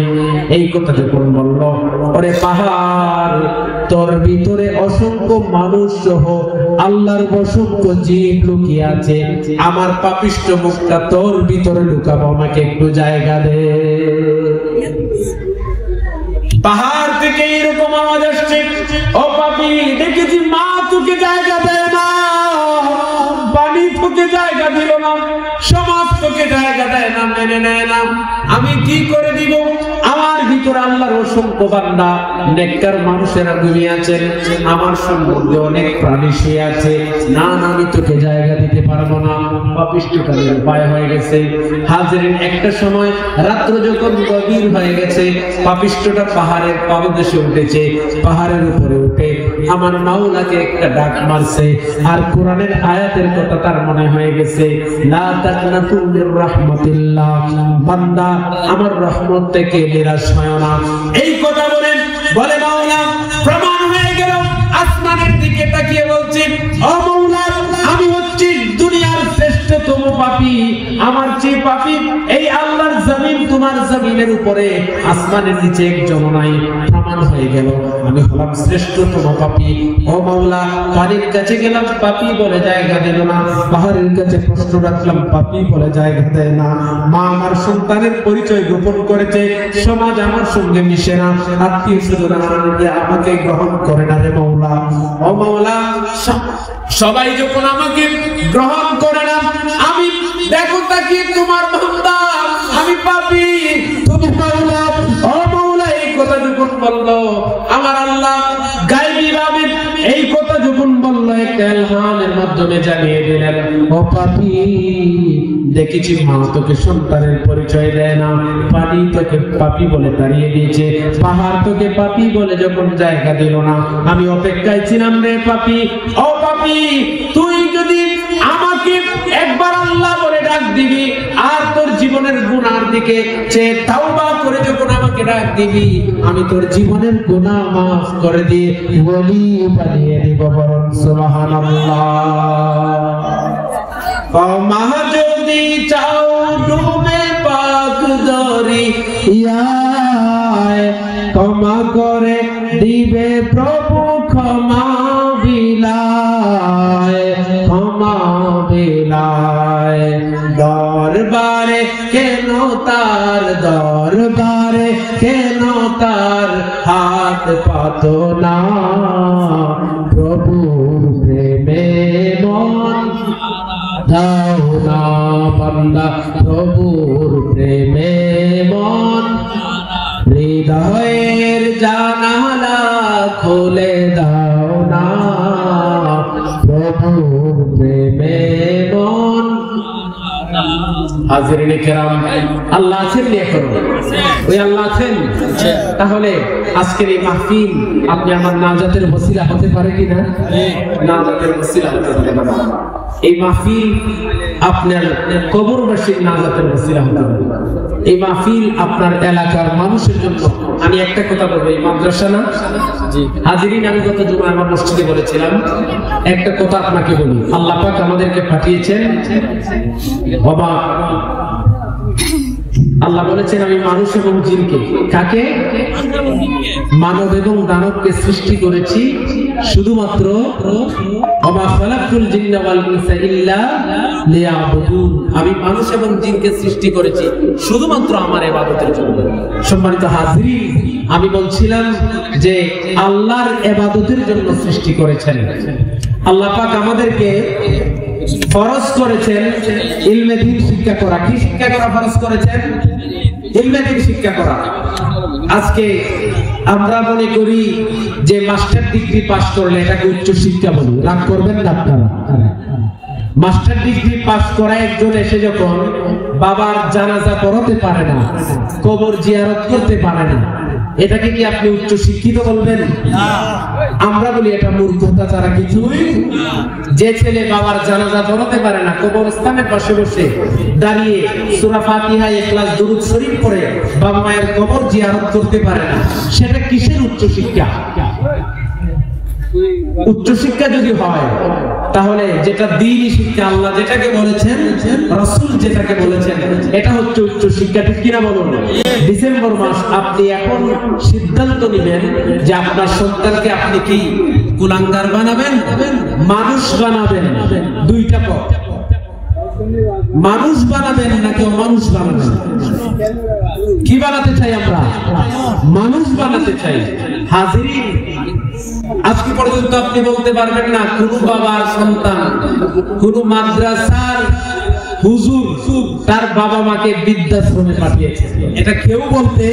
এই কথা যখন বলল, ওরে পাহাড়, তোর ভিতরে অসংখ্য মানুষ সহ আল্লাহর অসংখ্য জীব লুকিয়ে আছে, আমার পাপিষ্ঠ মুখটা তোর ভিতরে লুকাবো, আমাকে একটু জায়গা দে। পাহাড় থেকে এরকম আওয়াজ আসছে, ও পাপী, দেখেছি মা তোকে জায়গা দেয় না, পানি তোকে জায়গা দিল না, সমাজ তোকে জায়গা দেয় না, মেনে নেয় না, আমি কি করে দিব? আমার ভিতরে আল্লাহর অসংখ্য বান্দা নেককার মানুষেরা ঘুমিয়ে আছেন, আমার সম্বন্ধে অনেক প্রাণী শুয়ে আছে, না না আমি তোকে জায়গা দিতে পারবো না। পাপিষ্ঠটা নিরুপায় হয়ে গেছে। হাজিরিন, একটা সময় রাত্র যখন গভীর হয়ে গেছে, পাপিষ্ঠটা পাহাড়ের পাদদেশে উঠেছে, পাহাড়ের উপরে উঠে আমার মাওলাকে একটা ডাক মারছে, আর কোরআনের আয়াতের কথা তার মনে হয়ে গেছে, লা তাকনাতু মির রাহমাতিল্লাহ, বান্দা আমার রহমত থেকে নিরাশ হয় না। এই কথা বলে মাওলা প্রমাণ হয়ে গেল, আসমানের দিকে তাকিয়ে বলছে, ও মাওলা, আমি হচ্ছি দুনিয়ার শ্রেষ্ঠতম পাপী, আমার চেয়ে পাপী এই আল্লাহর জমিন, তোমার জমিনের উপরে আসমানের নিচে একজন নাই। প্রমাণ হয়ে গেল আমি হলাম শ্রেষ্ঠতম পাপী। ও মাওলা, পানির কাছে গেলাম, পাপী বলে জায়গা দিল না, পাহাড়ের কাছে প্রশ্ন রাখলাম, পাপী বলে জায়গা দেয় না, মা আমার সন্তানের পরিচয় গোপন করেছে, সমাজ আমার সঙ্গে মিশে না, আত্মীয় স্বজন আমাকে গ্রহণ করে না রে মাওলা। ও মাওলা, সবাই যখন আমাকে গ্রহণ করে না, আমি দেখো তাকিয়ে তোমার বান্দা, আমি পাপী, তুমি মাওলা। ও মাওলা, এই কথা যখন বললো আমার আল্লাহ গায়বী ভাবে, এই কথা যখন বললো একটা ইলহামের মাধ্যমে জানিয়ে দিলেন, ও পাপী, দেখেছি মা তোকে সন্তানের পরিচয় দেয় না, পানি তোকে পাপী বলে তাড়িয়ে দিয়েছে, পাহাড় তোকে পাপী বলে যখন জায়গা দিল না, আমি অপেক্ষায় ছিলাম রে পাপী। ও পাপী, তুই যদি আমাকে একবার আল্লাহ বলে ডাক দিবি, আর তোর জীবনের গুনার দিকে চেয়ে তাওবা করে যখন আমাকে ডাক দিবি, আমি তোর জীবনের গুনাহ মাফ করে দিয়ে ওলি বানিয়ে দিব। বরং সুবহানাল্লাহ। ক্ষমা যদি চাও ডুবে পাক দরিয়ায়, ক্ষমা করে দিবে প্রভু ক্ষমা বিলায়, ক্ষমা বিলায়। দরবারে কেন তার, দরবারে কেন তার হাত পাতো না, প্রভুর প্রেমে মন দাও না বান্দা, প্রভুর প্রেমে মন, হৃদয়ের জানালা খুলে দাও না, প্রভুর প্রেমে মন। হাজিরিনে কেরাম, আল্লাহ আছেন এখন? ওই আল্লাহ আছেন? তাহলে আজকের এই মাহফিল আপনি আমার নাজাতের ওসিলা হতে পারে কিনা? নাজাতের ওসিলা হতে পারে। এই মাহফিল আপনার কবরবাসীর নাজাতের ওসিলা হতে পারে। এই মাহফিল আপনার এলাকার মানুষের জন্য। আমি একটা কথা বলবো, এই মাদ্রাসা না হাজিরিন, আমি গত জুমায় আমার মসজিদে বলেছিলাম, একটা কথা আপনাকে বলি, আল্লাহ পাক আমাদেরকে পাঠিয়েছেন বাবা আল্লাহ বলেছেন আমি মানুষ এবং জিনকে, কাকে? মানব এবং দানবকে সৃষ্টি করেছি শুধুমাত্র ওমা খালাকতুল জিন্না ওয়াল ইনসা ইল্লা লিয়াবুদুন, আমি মানুষ এবং জিনকে সৃষ্টি করেছি শুধুমাত্র আমার ইবাদতের জন্য। সম্মানিত হাজিরিন, আমি বলছিলাম যে আল্লাহর ইবাদতের জন্য সৃষ্টি করেছেন। আল্লাহ পাক আমাদেরকে ফরজ করেছেন ইলমে দ্বীন শিক্ষা করা। কি শিক্ষা করা ফরজ করেছেন? ইলমে দ্বীন শিক্ষা করা। আজকে আমরা মনে করি যে মাস্টার ডিগ্রি পাস করলে এটাকে উচ্চ শিক্ষা বলি। রাগ করবেন না আপনারা। মাস্টার ডিগ্রি পাস করা একজন এসে যখন বাবার জানাজা পড়াতে পারে না, কবর জিয়ারত করতে পারে না, এটাকে কি আপনি উচ্চ শিক্ষিত বলবেন? আমরা বলি এটা মূর্খতা ছাড়া কিছুই। যে ছেলে বাবার জানাজা পড়াতে পারে না, কবরস্থানের পাশে বসে দাঁড়িয়ে সূরা ফাতিহা, ইখলাস, দুরূদ শরীফ পড়ে বাবা মায়ের কবর জিয়ারত করতে পারে না, সেটা কিসের উচ্চ শিক্ষা? উচ্চ শিক্ষা যদি হয় তাহলে যেটা দ্বীনি শিক্ষা, আল্লাহ যেটাকে বলেছেন, রাসূল যেটাকে বলেছেন, এটা হচ্ছে উচ্চ শিক্ষা। ঠিক কিনা বলুন? ডিসেম্বর মাস, আপনি এখন সিদ্ধান্ত নেবেন যে আপনার সন্তানকে আপনি কি কুলাঙ্গার বানাবেন, মানুষ বানাবেন। দুইটা পথ, মানুষ বানাবেন নাকি অমানুষ বানাবেন? কি বানাতে চাই আমরা? মানুষ বানাতে চাই। হাজিরিন, আজকে পর্যন্ত আপনি বলতে পারবেন না কোন বাবার সন্তান, কোন মাদ্রাসার হুজুর তার বাবা মাকে বৃদ্ধাশ্রমে পাঠিয়েছে, এটা কেউ বলতে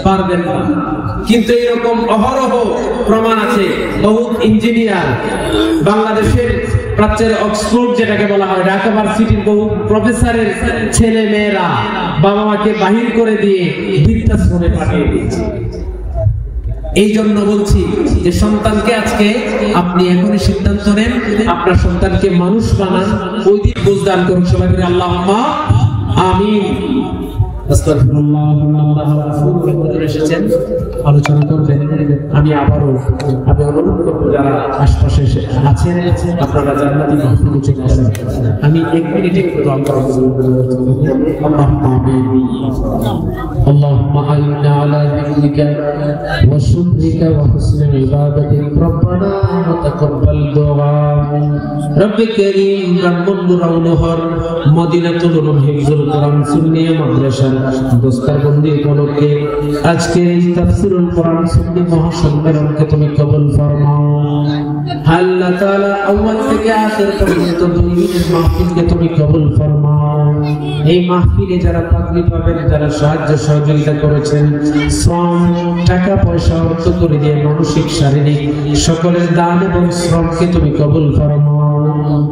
পারবেন না। কিন্তু এরকম অহরহ প্রমাণ আছে। বহু ইঞ্জিনিয়ার, বাংলাদেশের প্রাচ্যের অক্সফোর্ড যেটাকে বলা হয়, ঢাকা ভার্সিটির বহু প্রফেসরের ছেলে মেয়েরা বাবা মাকে বাহির করে দিয়ে বৃদ্ধাশ্রমে পাঠিয়ে দিয়েছে। এই জন্য বলছি যে সন্তানকে আজকে আপনি এখনই সিদ্ধান্ত নেন, আপনার সন্তানকে মানুষ বানান। ওই দিন বুঝদান করুন সবাই মিলে আল্লাহুম্মা আমিন। এসেছেন আলোচনা করবেন। আমি অনুরোধ করবো যারা আশপাশে আছেন আপনারা জান্নাতি মাহফিলে চলে আসেন। আমি 1 মিনিট একটু দোয়া করব। আল্লাহুম্মা আমিন। আল্লাহুম্মা আইন্না আলা যিকরিকা ওয়া শুকরিকা ওয়া হুসনি ইবাদাতিক। রব্বানা তাকাব্বাল দুআ। রব্বে কারীম, রাব্বুল রাউলহর মদিনাতুল উলুম হিফজুল কোরআন সুন্নিয়া মাদ্রাসা দস্তরবন্দি উপলক্ষে আজকে এই তাফসীরুল কোরআন সুন্নি মহাসম্মেলনকে তুমি কবুল ফরমাও। আল্লাহ তাআলা আউয়াল থেকে আখির পর্যন্ত দুই দিনের মাহফিলকে তুমি কবুল ফরমাও। এই মাহফিলে যারা পাগড়ি পাবেন, যারা সাহায্য সহযোগিতা করেছেন, শ্রম, টাকা পয়সা, অর্থ করে দিয়ে মানসিক শারীরিক সকলের দান এবং শ্রমকে তুমি কবুল ফরমাও।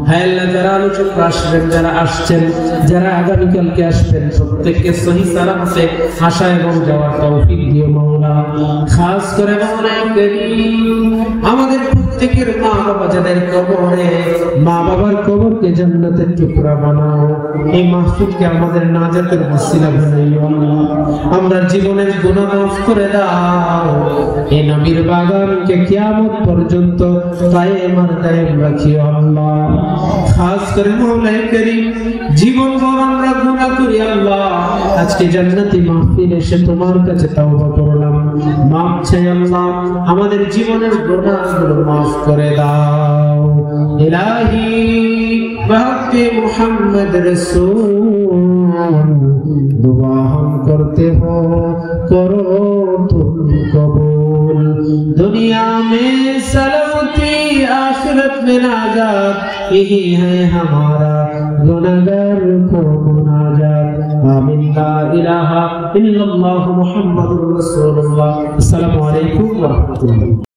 হায় আল্লাহ, যারা আলোচক আসবেন, যারা আসছেন, যারা আগামীকালকে আসবেন, প্রত্যেককে সহি সালামতে আসা এবং যাওয়ার তৌফিক দিও মাওলা। খাস করে মাওলা করিম আমাদের প্রত্যেকের মা বাবা যাদের কবরে, মা বাবার কবরকে জান্নাতের টুকরা বানাও। এই মাহফিলকে আমাদের নাজাতের ওসিলা বানাইও আল্লাহ। আমরা জীবনের গুনাহ মাফ করে দাও। এই নবীর বাগানকে কিয়ামত পর্যন্ত কায়েম আর দায়েম রাখিও আল্লাহ। খাস করে মাওলা করিম জীবন ভর আমরা গুনাহ করি আল্লাহ, আজকে জান্নাতি মাহফিল এসে তোমার কাছে তাওবা করলাম, মাফ চাই আল্লাহ। আমাদের জীবনের গুনাহগুলো মাফ করে দাও ইলাহি। বাহকে মুহাম্মদ রাসূল दुआ हम करते हो करो तुम कबूल। दुनिया में सलामती आखिरत में नाजात, यही है हमारा गुनहगार को मुनाजात। आमीन। ला इलाहा इल्लल्लाह मुहम्मदुर रसूलुल्लाह। अस्सलामु अलैकुम व रहमतुल्लाह।